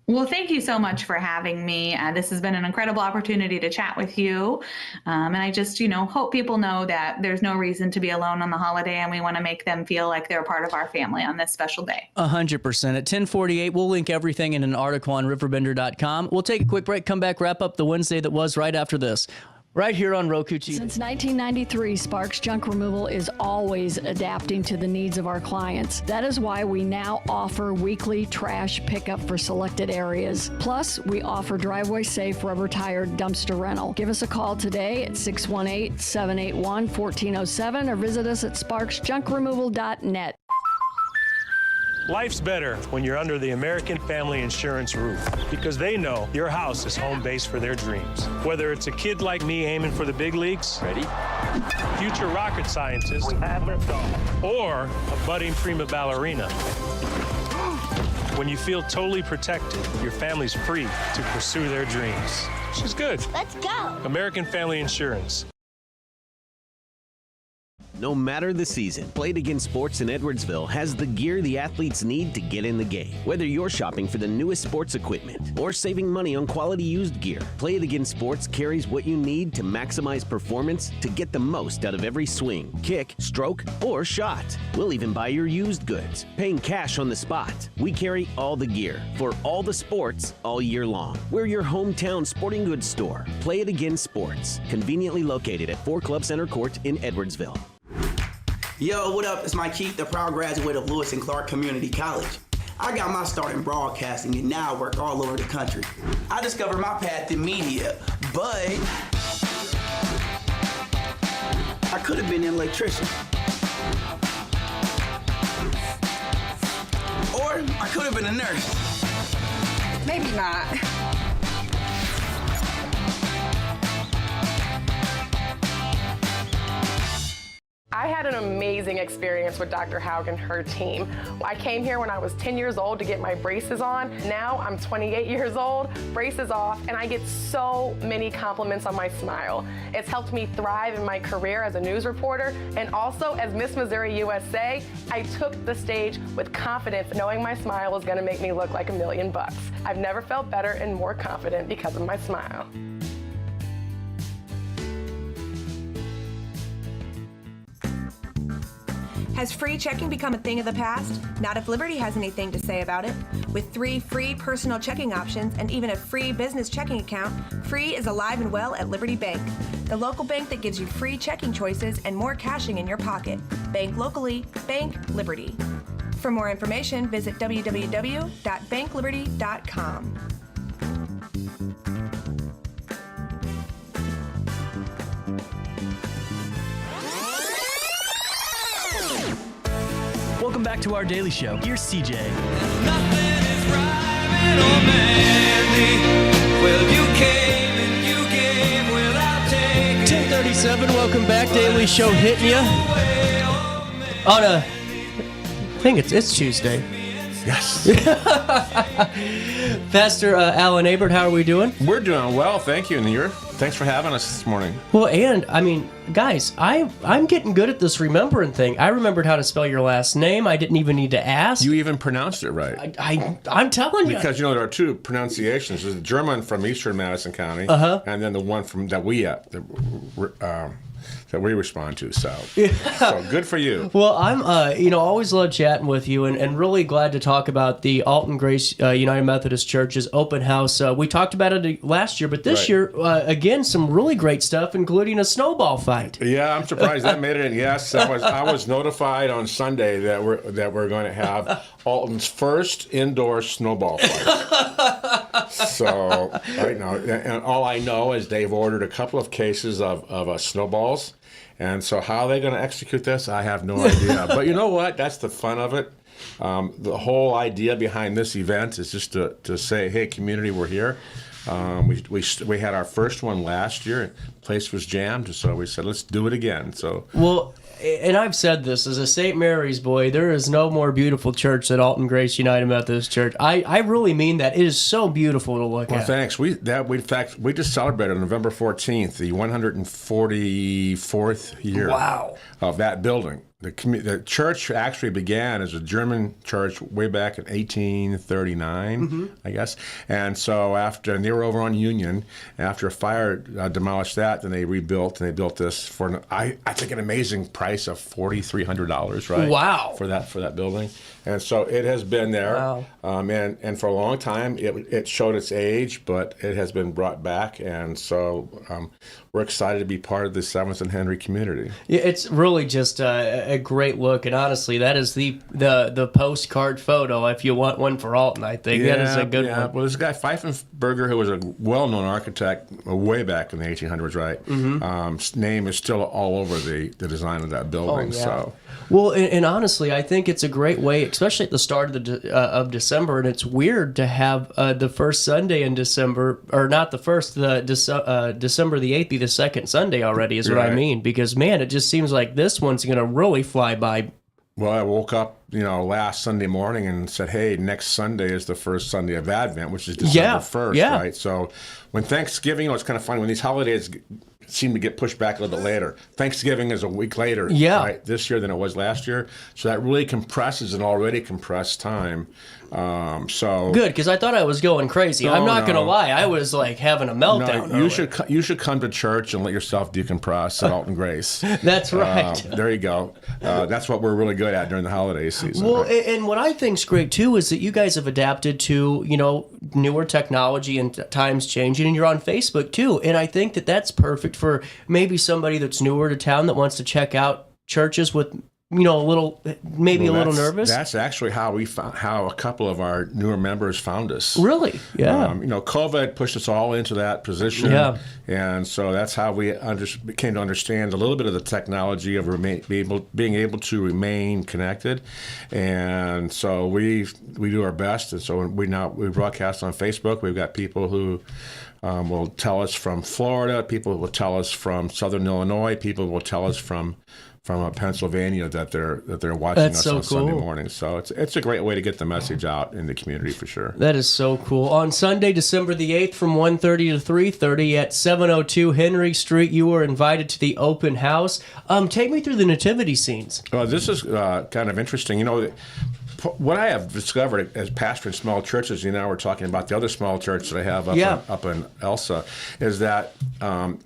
Well, thank you so much for having me. This has been an incredible opportunity to chat with you. And I just, you know, hope people know that there's no reason to be alone on the holiday, and we want to make them feel like they're a part of our family on this special day.
100%. At 10:48, we'll link everything in an article on RiverBender.com. We'll take a quick break, come back, wrap up the Wednesday that was right after this. Right here on Roku TV.
Since 1993, Sparks Junk Removal is always adapting to the needs of our clients. That is why we now offer weekly trash pickup for selected areas. Plus, we offer driveway-safe rubber-tired dumpster rental. Give us a call today at 618-781-1407 or visit us at sparksjunkremoval.net.
Life's better when you're under the American Family Insurance roof, because they know your house is home base for their dreams. Whether it's a kid like me aiming for the big leagues, ready, future rocket scientist, or a budding prima ballerina. When you feel totally protected, your family's free to pursue their dreams. She's good.
Let's go.
American Family Insurance.
No matter the season, Play It Again Sports in Edwardsville has the gear the athletes need to get in the game. Whether you're shopping for the newest sports equipment or saving money on quality used gear, Play It Again Sports carries what you need to maximize performance to get the most out of every swing, kick, stroke, or shot. We'll even buy your used goods, paying cash on the spot. We carry all the gear for all the sports all year long. We're your hometown sporting goods store. Play It Again Sports, conveniently located at 4 Club Center Court in Edwardsville.
Yo, what up? It's Mike Keith, the proud graduate of Lewis and Clark Community College. I got my start in broadcasting and now I work all over the country. I discovered my path in media, but I could have been an electrician. Or I could have been a nurse.
Maybe not.
I had an amazing experience with Dr. Haug and her team. I came here when I was 10 years old to get my braces on. Now I'm 28 years old, braces off, and I get so many compliments on my smile. It's helped me thrive in my career as a news reporter, and also as Miss Missouri USA, I took the stage with confidence, knowing my smile was gonna make me look like $1 million. I've never felt better and more confident because of my smile.
Has free checking become a thing of the past? Not if Liberty has anything to say about it. With 3 free personal checking options and even a free business checking account, free is alive and well at Liberty Bank. The local bank that gives you free checking choices and more cashing in your pocket. Bank locally, bank Liberty. For more information, visit www.bankliberty.com.
Welcome back to our daily show. Here's CJ.
Nothing is rhyming or manly. Well, you came and you gave without taking.
10:37. Welcome back. Daily show hitting you on a. I think it's Tuesday.
Yes.
Pastor Alan Abert, how are we doing?
We're doing well, thank you. And thanks for having us this morning.
Well, and I mean, guys, I'm getting good at this remembering thing. I remembered how to spell your last name. I didn't even need to ask.
You even pronounced it right.
I'm telling you.
Because there are 2 pronunciations. There's the German from Eastern Madison County, and then the one from that we respond to. So good for you.
Well, I'm always love chatting with you, and really glad to talk about the Alton Grace United Methodist Church's open house. We talked about it last year, but this year again some really great stuff, including a snowball fight.
Yeah, I'm surprised that made it in. Yes, I was notified on Sunday that we're going to have Alton's first indoor snowball fight. So and all I know is they've ordered a couple of cases of snowballs. And so how are they going to execute this? I have no idea. But you know what? That's the fun of it. The whole idea behind this event is just to say, hey, community, we're here. We had our first one last year. The place was jammed, so we said, let's do it again. So
well, and I've said this, as a St. Mary's boy, there is no more beautiful church than Alton Grace United Methodist Church. I really mean that. It is so beautiful to look at.
Well, thanks. We just celebrated on November 14th, the 144th year of that building. The church actually began as a German church way back in 1839, I guess. And so and they were over on Union. After a fire demolished that, then they rebuilt, and they built this for I think an amazing price of $4,300, right?
Wow.
For that building. And so it has been there.
Wow.
And for a long time, it showed its age, but it has been brought back. And so we're excited to be part of the 7th and Henry community.
Yeah, it's really just a great look, and honestly, that is the postcard photo. If you want one for Alton, I think that is a good one.
Well, this guy Pfeifenberger, who was a well-known architect way back in the 1800s, right? Name is still all over the design of that building.
Oh, yeah.
So.
Well, and honestly, I think it's a great way, especially at the start of December, and it's weird to have the first Sunday in December, or not the first, December the 8th be the second Sunday already, is what I mean, because, man, it just seems like this one's going to really fly by.
Well, I woke up, last Sunday morning and said, hey, next Sunday is the first Sunday of Advent, which is December 1st, right? So when Thanksgiving, it's kind of funny, when these holidays seem to get pushed back a little bit later. Thanksgiving is a week later right, this year than it was last year. So that really compresses an already compressed time. So
good, because I thought I was going crazy. I'm not going to lie. I was like having a meltdown.
You should come to church and let yourself decompress at Alton Grace.
That's right.
There you go. That's what we're really good at during the holiday season.
Well,
right?
and what I think's great too is that you guys have adapted to newer technology and times changing, and you're on Facebook too. And I think that that's perfect for maybe somebody that's newer to town that wants to check out churches with a little nervous.
That's actually how a couple of our newer members found us.
Really? Yeah.
COVID pushed us all into that position.
Yeah.
And so that's how we came to understand a little bit of the technology of being able to remain connected. And so we do our best. And so we broadcast on Facebook. We've got people who will tell us from Florida. People will tell us from Southern Illinois. People will tell us from Pennsylvania that they're watching us on Sunday morning. So it's a great way to get the message out in the community for sure.
That is so cool. On Sunday, December the 8th from 1:30 to 3:30 at 702 Henry Street, you are invited to the open house. Take me through the nativity scenes.
This is kind of interesting. You know, what I have discovered as pastor in small churches, you know, we're talking about the other small church that I have up in Elsah, is that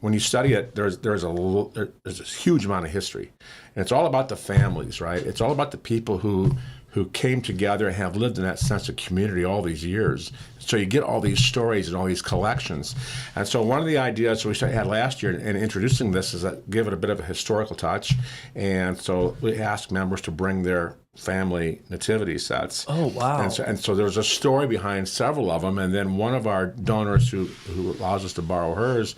when you study it, there's a huge amount of history. And it's all about the families, right? It's all about the people who came together and have lived in that sense of community all these years. So you get all these stories and all these collections. And so one of the ideas we had last year in introducing this is that give it a bit of a historical touch. And so we asked members to bring their family nativity sets.
Oh, wow.
And so there's a story behind several of them. And then one of our donors who allows us to borrow hers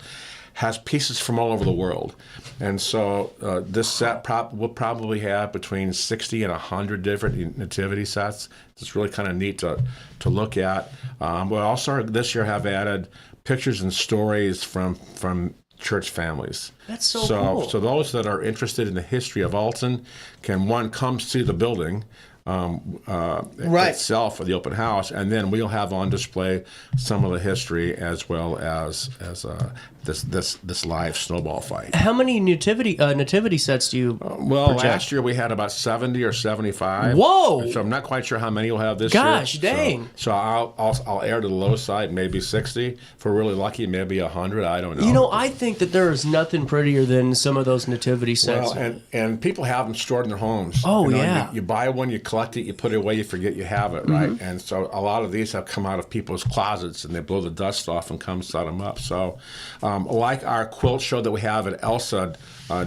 has pieces from all over the world. And so this set will probably have between 60 and 100 different nativity sets. It's really kind of neat to look at. We also this year have added pictures and stories from church families.
That's so cool.
So those that are interested in the history of Alton can, one, come see the building itself for the open house, and then we'll have on display some of the history as well as this live snowball fight.
How many nativity sets do you project?
Last year we had about 70 or 75.
Whoa!
So I'm not quite sure how many you'll have this year.
Gosh, dang!
So I'll err to the low side, maybe 60. If we're really lucky, maybe 100. I don't know.
You know, I think that there is nothing prettier than some of those nativity sets.
Well, and people have them stored in their homes.
Oh,
you know,
yeah.
You buy one, you collect it, you put it away, you forget you have it, right? Mm-hmm. And so a lot of these have come out of people's closets, and they blow the dust off and come set them up. So like our quilt show that we have at Elsah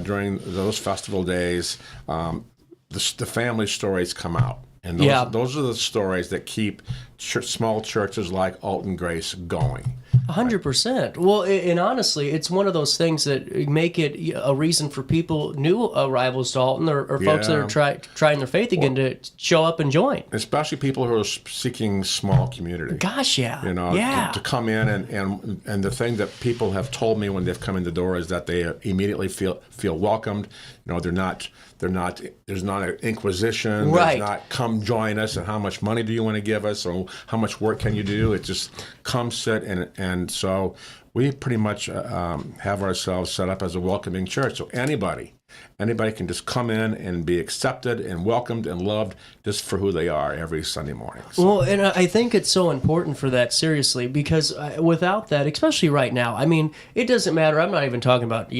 during those festival days, the family stories come out. And those are the stories that keep small churches like Alton Grace going.
100%. Well, and honestly, it's one of those things that make it a reason for people, new arrivals to Alton, or folks that are trying their faith again, to show up and join.
Especially people who are seeking small community.
Gosh, yeah.
You know, to come in and the thing that people have told me when they've come in the door is that they immediately feel welcomed. You know, there's not an inquisition.
Right.
There's not come join us and how much money do you want to give us or how much work can you do. It's just come sit and so we pretty much have ourselves set up as a welcoming church. So anybody can just come in and be accepted and welcomed and loved just for who they are every Sunday morning. So.
Well, and I think it's so important for that, seriously, because without that, especially right now, I mean, it doesn't matter. I'm not even talking about,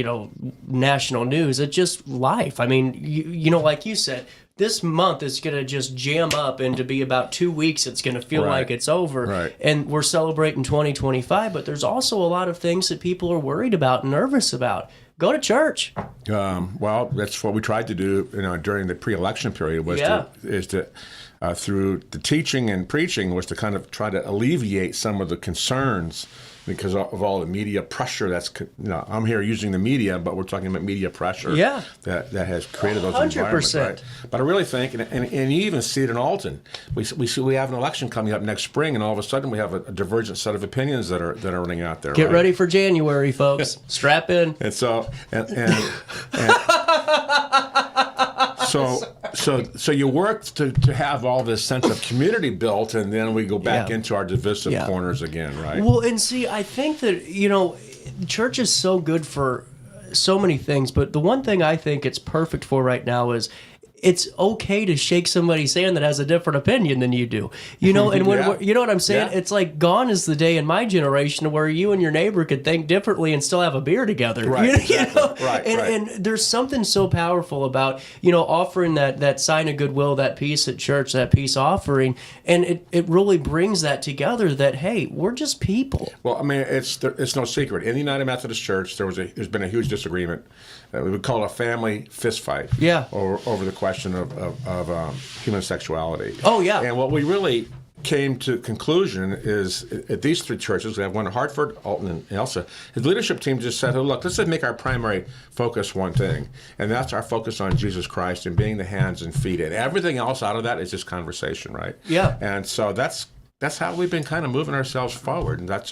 national news. It's just life. I mean, you know, like you said, this month is going to just jam up and to be about 2 weeks. It's going to feel like it's over.
Right.
And we're celebrating 2025, but there's also a lot of things that people are worried about and nervous about. Go to church.
Well, that's what we tried to do, during the pre-election period through the teaching and preaching was to kind of try to alleviate some of the concerns because of all the media pressure that's, I'm here using the media, but we're talking about media pressure that has created those 100%. Environments. Right? But I really think, and you even see it in Alton, we have an election coming up next spring, and all of a sudden we have a divergent set of opinions that are running out there.
Get ready for January, folks. Strap in.
And so, So you work to have all this sense of community built, and then we go back into our divisive corners again, right?
Well, and see, I think that, church is so good for so many things, but the one thing I think it's perfect for right now is it's okay to shake somebody's hand that has a different opinion than you do. And when you know what I'm saying? It's like gone is the day in my generation where you and your neighbor could think differently and still have a beer together.
Right.
And there's something so powerful about, offering that sign of goodwill, that peace at church, that peace offering. And it really brings that together that, hey, we're just people.
Well, I mean, it's no secret. In the United Methodist Church, there's been a huge disagreement. We would call it a family fist fight.
Yeah.
Over the question of human sexuality.
Oh, yeah.
And what we really came to conclusion is at these three churches, we have one in Hartford, Alton, and Elsah, his leadership team just said, look, let's just make our primary focus one thing, and that's our focus on Jesus Christ and being the hands and feet, and everything else out of that is just conversation, right?
Yeah.
And so that's that's how we've been kind of moving ourselves forward, and that's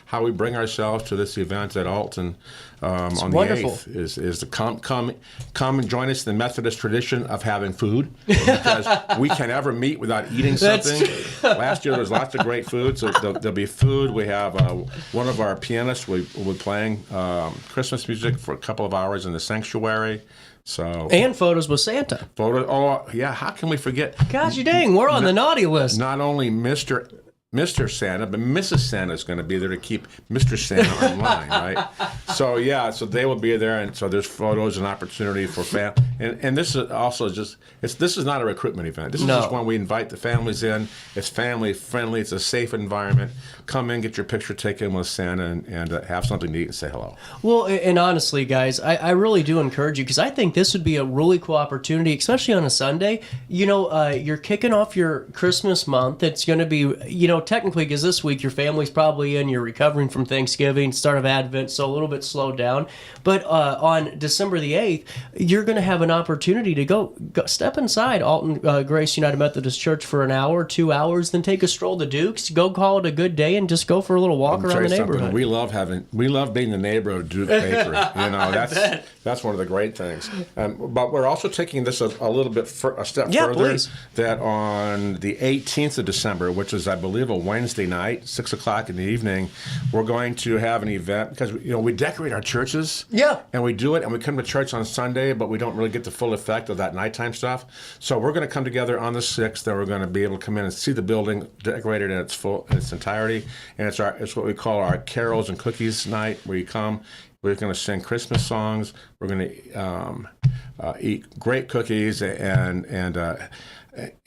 how we bring ourselves to this event at Alton on
wonderful.
the 8th. Is to come and join us in the Methodist tradition of having food, because we can never meet without eating something. Last year there was lots of great food, so there'll be food. We have one of our pianists will be playing Christmas music for a couple of hours in the sanctuary. So
and photos with Santa.
Oh yeah, how can we forget?
Gosh dang, we're on the naughty list.
Not only Mr. Santa, but Mrs. Santa is going to be there to keep Mr. Santa online, right? So they will be there, and so there's photos and opportunity for and this is also this is not a recruitment event. This is just when we invite the families in. It's family friendly. It's a safe environment. Come in, get your picture taken with Santa, and have something to eat and say hello.
Well, and honestly, guys, I really do encourage you, because I think this would be a really cool opportunity, especially on a Sunday. You're kicking off your Christmas month. It's going to be, technically, because this week your family's probably in, you're recovering from Thanksgiving, start of Advent, so a little bit slowed down. But on December the 8th, you're going to have an opportunity to go step inside Alton Grace United Methodist Church for an hour, 2 hours, then take a stroll to Duke's, go call it a good day, and just go for a little walk around the neighborhood.
We love being the neighbor of Duke Bakery. That's one of the great things. But we're also taking this a little bit a step further.
Please.
That on the 18th of December, which is, I believe, a Wednesday night, 6 o'clock in the evening, we're going to have an event, because we decorate our churches.
Yeah.
And we do it, and we come to church on Sunday, but we don't really get the full effect of that nighttime stuff. So we're going to come together on the 6th, and we're going to be able to come in and see the building decorated in its entirety. And it's what we call our carols and cookies night, where you come. We're going to sing Christmas songs. We're going to eat great cookies and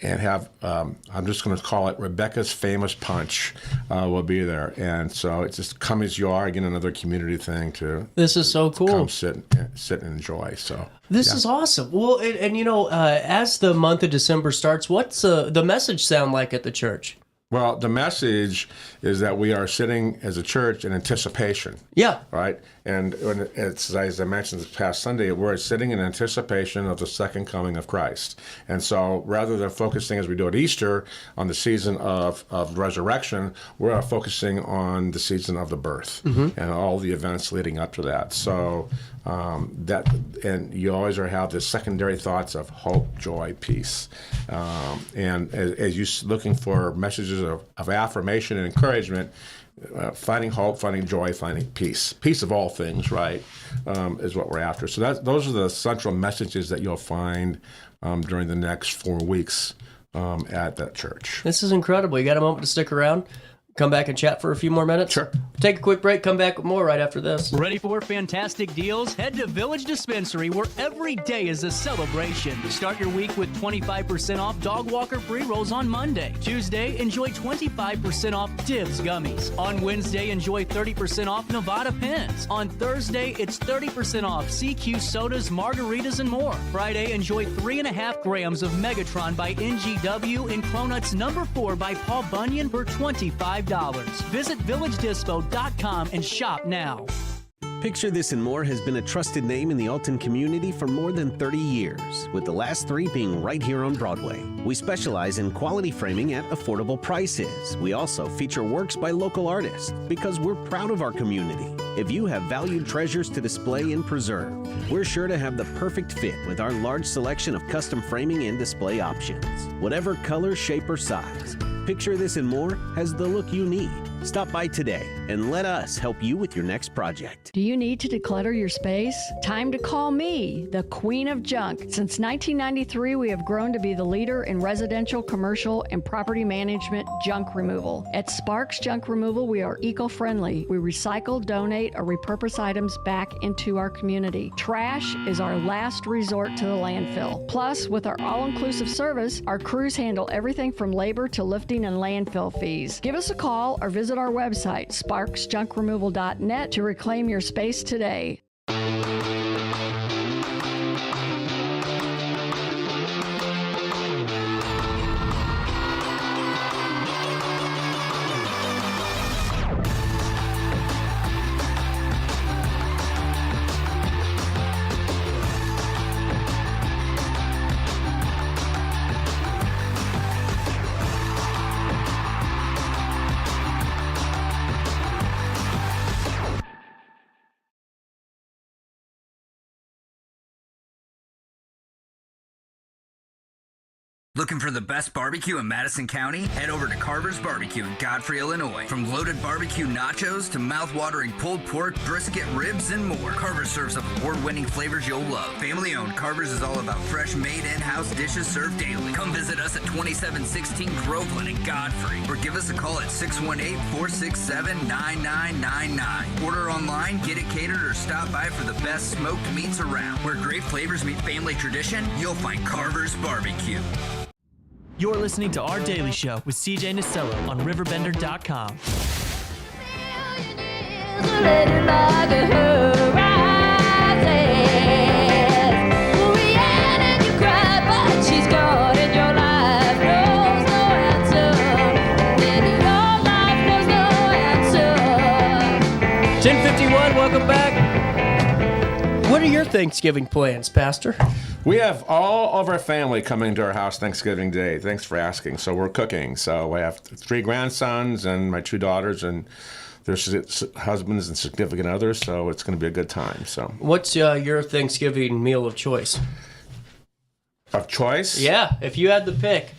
have, I'm just going to call it Rebecca's Famous Punch will be there. And so it's just come as you are, again, another community thing to.
This is so cool.
Come sit and enjoy. So
this is awesome. Well, and as the month of December starts, what's the message sound like at the church?
Well, the message is that we are sitting as a church in anticipation.
Yeah.
Right? And it's, as I mentioned this past Sunday, we're sitting in anticipation of the second coming of Christ. And so rather than focusing, as we do at Easter, on the season of resurrection, we're focusing on the season of the birth and all the events leading up to that. So and you always have the secondary thoughts of hope, joy, peace. And as you're looking for messages of affirmation and encouragement, finding hope, finding joy, finding peace of all things, right, is what we're after. So those are the central messages that you'll find during the next 4 weeks at that church.
This is incredible. You got a moment to stick around? Come back and chat for a few more minutes?
Sure.
Take a quick break, come back with more right after this.
Ready for fantastic deals? Head to Village Dispensary, where every day is a celebration. Start your week with 25% off Dog Walker pre-rolls on Monday. Tuesday, enjoy 25% off Divs gummies. On Wednesday, enjoy 30% off Nevada pens. On Thursday, it's 30% off CQ sodas, margaritas, and more. Friday, enjoy 3.5 grams of Megatron by NGW and Cronuts number 4 by Paul Bunyan for $25. Visit VillageDispo.com and shop now.
Picture This and More has been a trusted name in the Alton community for more than 30 years, with the last 3 being right here on Broadway. We specialize in quality framing at affordable prices. We also feature works by local artists because we're proud of our community. If you have valued treasures to display and preserve, we're sure to have the perfect fit with our large selection of custom framing and display options. Whatever color, shape, or size, Picture This and More has the look you need. Stop by today and let us help you with your next project.
Do you need to declutter your space? Time to call me, the Queen of Junk. Since 1993, we have grown to be the leader in residential, commercial, and property management junk removal. At Sparks Junk Removal, we are eco-friendly. We recycle, donate, or repurpose items back into our community. Trash is our last resort to the landfill. Plus, with our all-inclusive service, our crews handle everything from labor to lifting and landfill fees. Give us a call or visit our website, sparksjunkremoval.net, to reclaim your space today.
Looking for the best barbecue in Madison County? Head over to Carver's Barbecue in Godfrey, Illinois. From loaded barbecue nachos to mouth-watering pulled pork, brisket, ribs, and more, Carver's serves up award-winning flavors you'll love. Family-owned, Carver's is all about fresh, made in-house dishes served daily. Come visit us at 2716 Groveland in Godfrey, or give us a call at 618-467-9999. Order online, get it catered, or stop by for the best smoked meats around. Where great flavors meet family tradition, you'll find Carver's Barbecue.
You're listening to Our Daily Show with CJ Nasello on RiverBender.com.
Welcome back. What are your Thanksgiving plans, Pastor?
We have all of our family coming to our house Thanksgiving Day. Thanks for asking. So we're cooking. So I have 3 grandsons and my 2 daughters and their husbands and significant others. So it's going to be a good time. So
what's your Thanksgiving meal of choice?
Of choice?
Yeah, if you had the pick.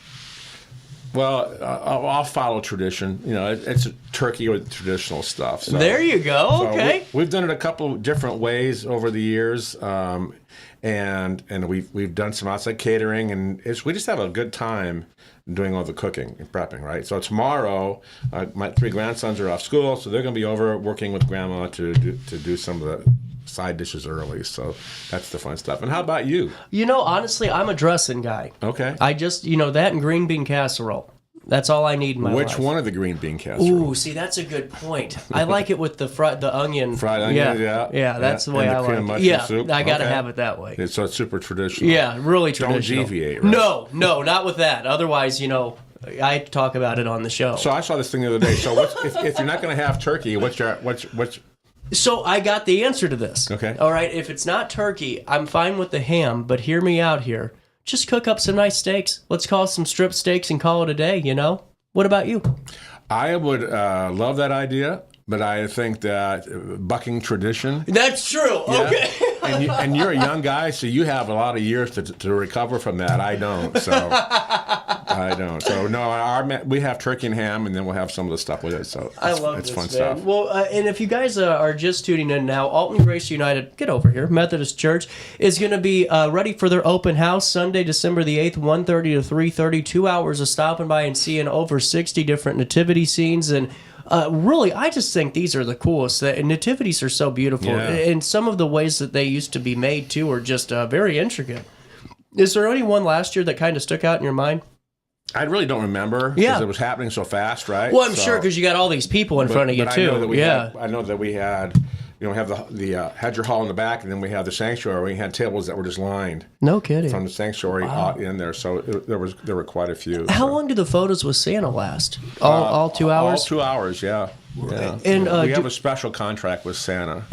Well, I'll follow tradition. You know, it's a turkey with traditional stuff. So,
there you go. Okay.
We've done it a couple of different ways over the years, and we've done some outside catering, and we just have a good time doing all the cooking and prepping. Right. So tomorrow, my 3 grandsons are off school, so they're going to be over working with Grandma to do some of the side dishes early, so that's the fun stuff. And how about you?
You know, honestly, I'm a dressing guy.
Okay.
I just, that and green bean casserole. That's all I need in my life.
Which one of the green bean casserole?
Ooh, see, that's a good point. I like it with the onion.
Fried onion, yeah.
Yeah, that's the way I like it. Yeah, soup. I got to have it that way.
So it's super traditional.
Yeah, really traditional.
Don't deviate, right?
No, not with that. Otherwise, I talk about it on the show.
So I saw this thing the other day. So if you're not going to have turkey, what's
So I got the answer to this.
Okay.
All right, if it's not turkey, I'm fine with the ham, but hear me out here. Just cook up some nice steaks. Let's call some strip steaks and call it a day, What about you?
I would love that idea, but I think that bucking tradition.
That's true.
Yeah.
Okay.
and you're a young guy, so you have a lot of years to recover from that. I don't. So no, we have turkey and ham, and then we'll have some of the stuff with it. So
I love
it's
this,
fun
man.
stuff.
Well, and if you guys are just tuning in now, Alton Grace United, get over here, Methodist Church, is going to be ready for their open house Sunday, December the 8th, 1:30 to 3:30, 2 hours of stopping by and seeing over 60 different nativity scenes. And really, I just think these are the coolest. Nativities are so beautiful.
Yeah.
And some of the ways that they used to be made, too, are just very intricate. Is there any one last year that kind of stuck out in your mind?
I really don't remember because it was happening so fast, right?
Well, I'm sure because you got all these people in front of you, too.
I know that we had, we have the Hedger Hall in the back, and then we have the sanctuary. We had tables that were just lined.
No kidding.
From the sanctuary out in there, so there were quite a few.
How long do the photos with Santa last? All 2 hours?
All 2 hours, yeah. Yeah.
And
we have a special contract with Santa,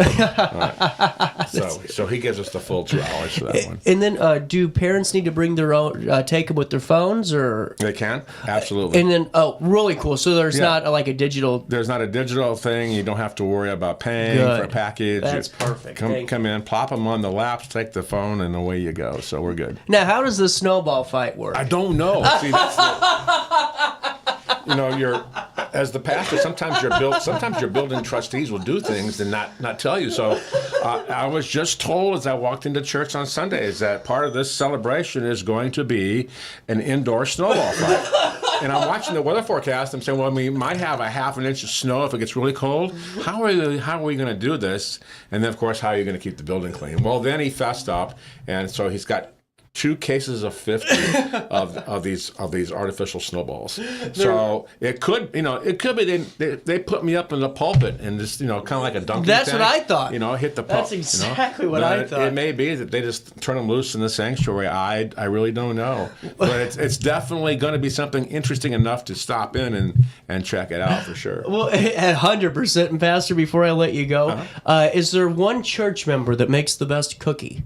so he gives us the full 2 hours for that one.
And then, do parents need to bring their own, take them with their phones, or
they can? Absolutely.
And then, really cool. So there's not like a digital.
There's not a digital thing. You don't have to worry about paying for a package.
That's perfect.
Come in, plop them on the laps, take the phone, and away you go. So we're good.
Now, how does the snowball fight work?
I don't know. See, you're as the pastor. Sometimes your building trustees will do things and not tell you. So I was just told as I walked into church on Sundays that part of this celebration is going to be an indoor snowball fight. And I'm watching the weather forecast. I'm saying, well, we might have a half an inch of snow if it gets really cold. How are we going to do this? And then, of course, how are you going to keep the building clean? Well, then he fessed up, and so he's got 2 cases of 50 of these artificial snowballs. So it could be they put me up in the pulpit and just kind of like a donkey.
That's
tank,
what I thought.
Hit the pulpit.
That's exactly what I thought.
It may be that they just turn them loose in the sanctuary. I really don't know, but it's definitely going to be something interesting enough to stop in and check it out for sure.
Well, 100%. And Pastor, before I let you go, is there one church member that makes the best cookie?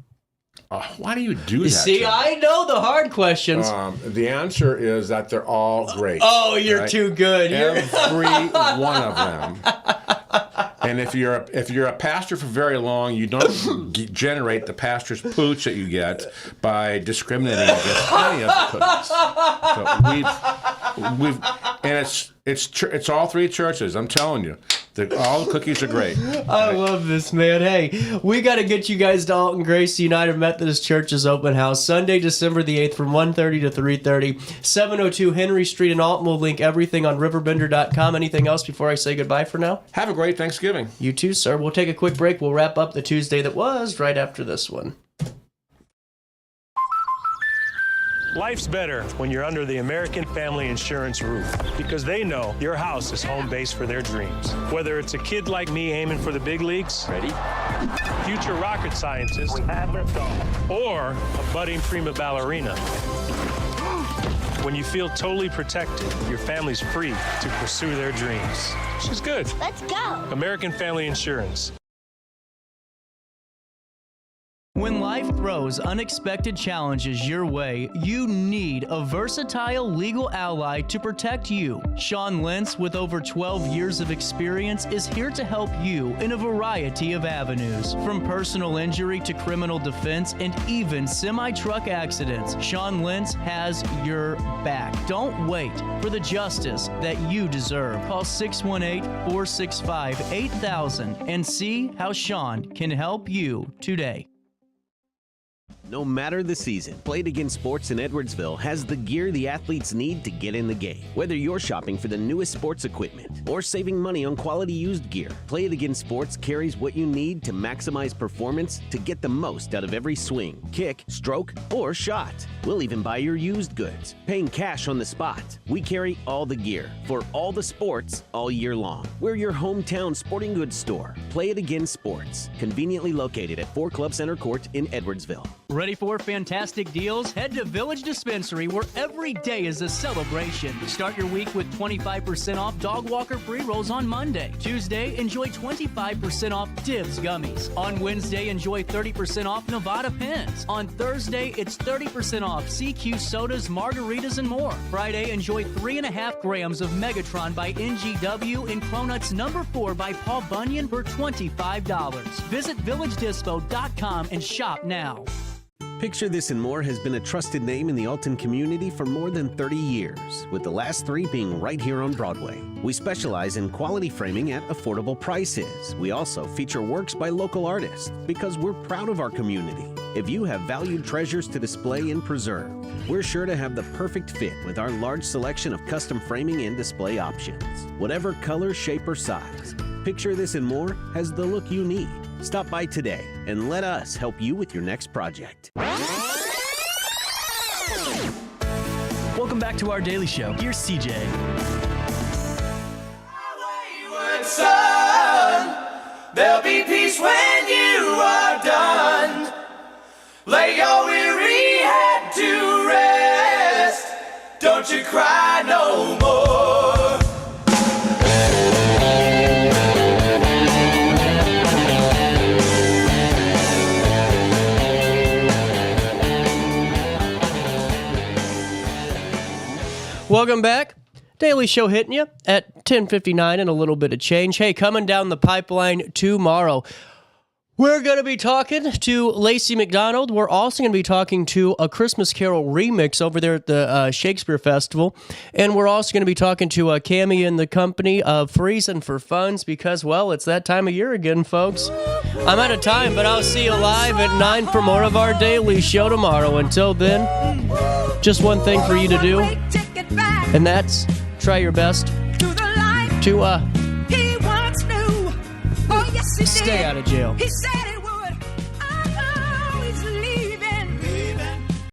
Why do you do that?
See, I know the hard questions.
The answer is that they're all great.
Oh, you're too good.
Every one of them. And if you're a pastor for very long, you don't generate the pastor's pooch that you get by discriminating against any of the cookies. So we've and it's all three churches. I'm telling you, all the cookies are great.
I love this, man. Hey, we got to get you guys to Alton Grace United Methodist Church's open house Sunday, December the 8th from 1:30 to 3:30, 702 Henry Street in Alton. We'll link everything on RiverBender.com. Anything else before I say goodbye for now?
Have a great Thanksgiving.
You too, sir. We'll take a quick break. We'll wrap up the Tuesday that was right after this one.
Life's better when you're under the American Family Insurance roof because they know your house is home base for their dreams. Whether it's a kid like me aiming for the big leagues, ready? Future rocket scientist, or a budding prima ballerina. When you feel totally protected, your family's free to pursue their dreams. She's good.
Let's go.
American Family Insurance.
When life throws unexpected challenges your way, you need a versatile legal ally to protect you. Sean Lentz, with over 12 years of experience, is here to help you in a variety of avenues. From personal injury to criminal defense and even semi-truck accidents, Sean Lentz has your back. Don't wait for the justice that you deserve. Call 618-465-8000 and see how Sean can help you today.
No matter the season, Play It Again Sports in Edwardsville has the gear the athletes need to get in the game. Whether you're shopping for the newest sports equipment or saving money on quality used gear, Play It Again Sports carries what you need to maximize performance to get the most out of every swing, kick, stroke, or shot. We'll even buy your used goods, paying cash on the spot. We carry all the gear for all the sports all year long. We're your hometown sporting goods store. Play It Again Sports, conveniently located at 4 Club Center Court in Edwardsville.
Ready for fantastic deals? Head to Village Dispensary, where every day is a celebration. Start your week with 25% off dog walker pre-rolls on Monday. Tuesday, enjoy 25% off Dibs gummies. On Wednesday, enjoy 30% off Nevada pens. On Thursday, it's 30% off CQ sodas, margaritas, and more. Friday, enjoy 3.5 grams of Megatron by NGW and Cronuts number 4 by Paul Bunyan for $25. Visit VillageDispo.com and shop now.
Picture This and More has been a trusted name in the Alton community for more than 30 years, with the last 3 being right here on Broadway. We specialize in quality framing at affordable prices. We also feature works by local artists because we're proud of our community. If you have valued treasures to display and preserve, we're sure to have the perfect fit with our large selection of custom framing and display options. Whatever color, shape, or size, Picture This and More has the look you need. Stop by today and let us help you with your next project.
Welcome back to our daily show. Here's CJ.
Son, there'll be peace when you are done. Lay your weary head to rest. Don't you cry no more.
Welcome back. Daily Show hitting you at 10:59 and a little bit of change. Hey, coming down the pipeline tomorrow, we're going to be talking to Lacey McDonald. We're also going to be talking to a Christmas Carol remix over there at the Shakespeare Festival. And we're also going to be talking to Cammie and the company of Freezing for Funds because, well, it's that time of year again, folks. I'm out of time, but I'll see you live at 9 for more of our Daily Show tomorrow. Until then, just one thing for you to do, and that's try your best to stay out of jail.
He said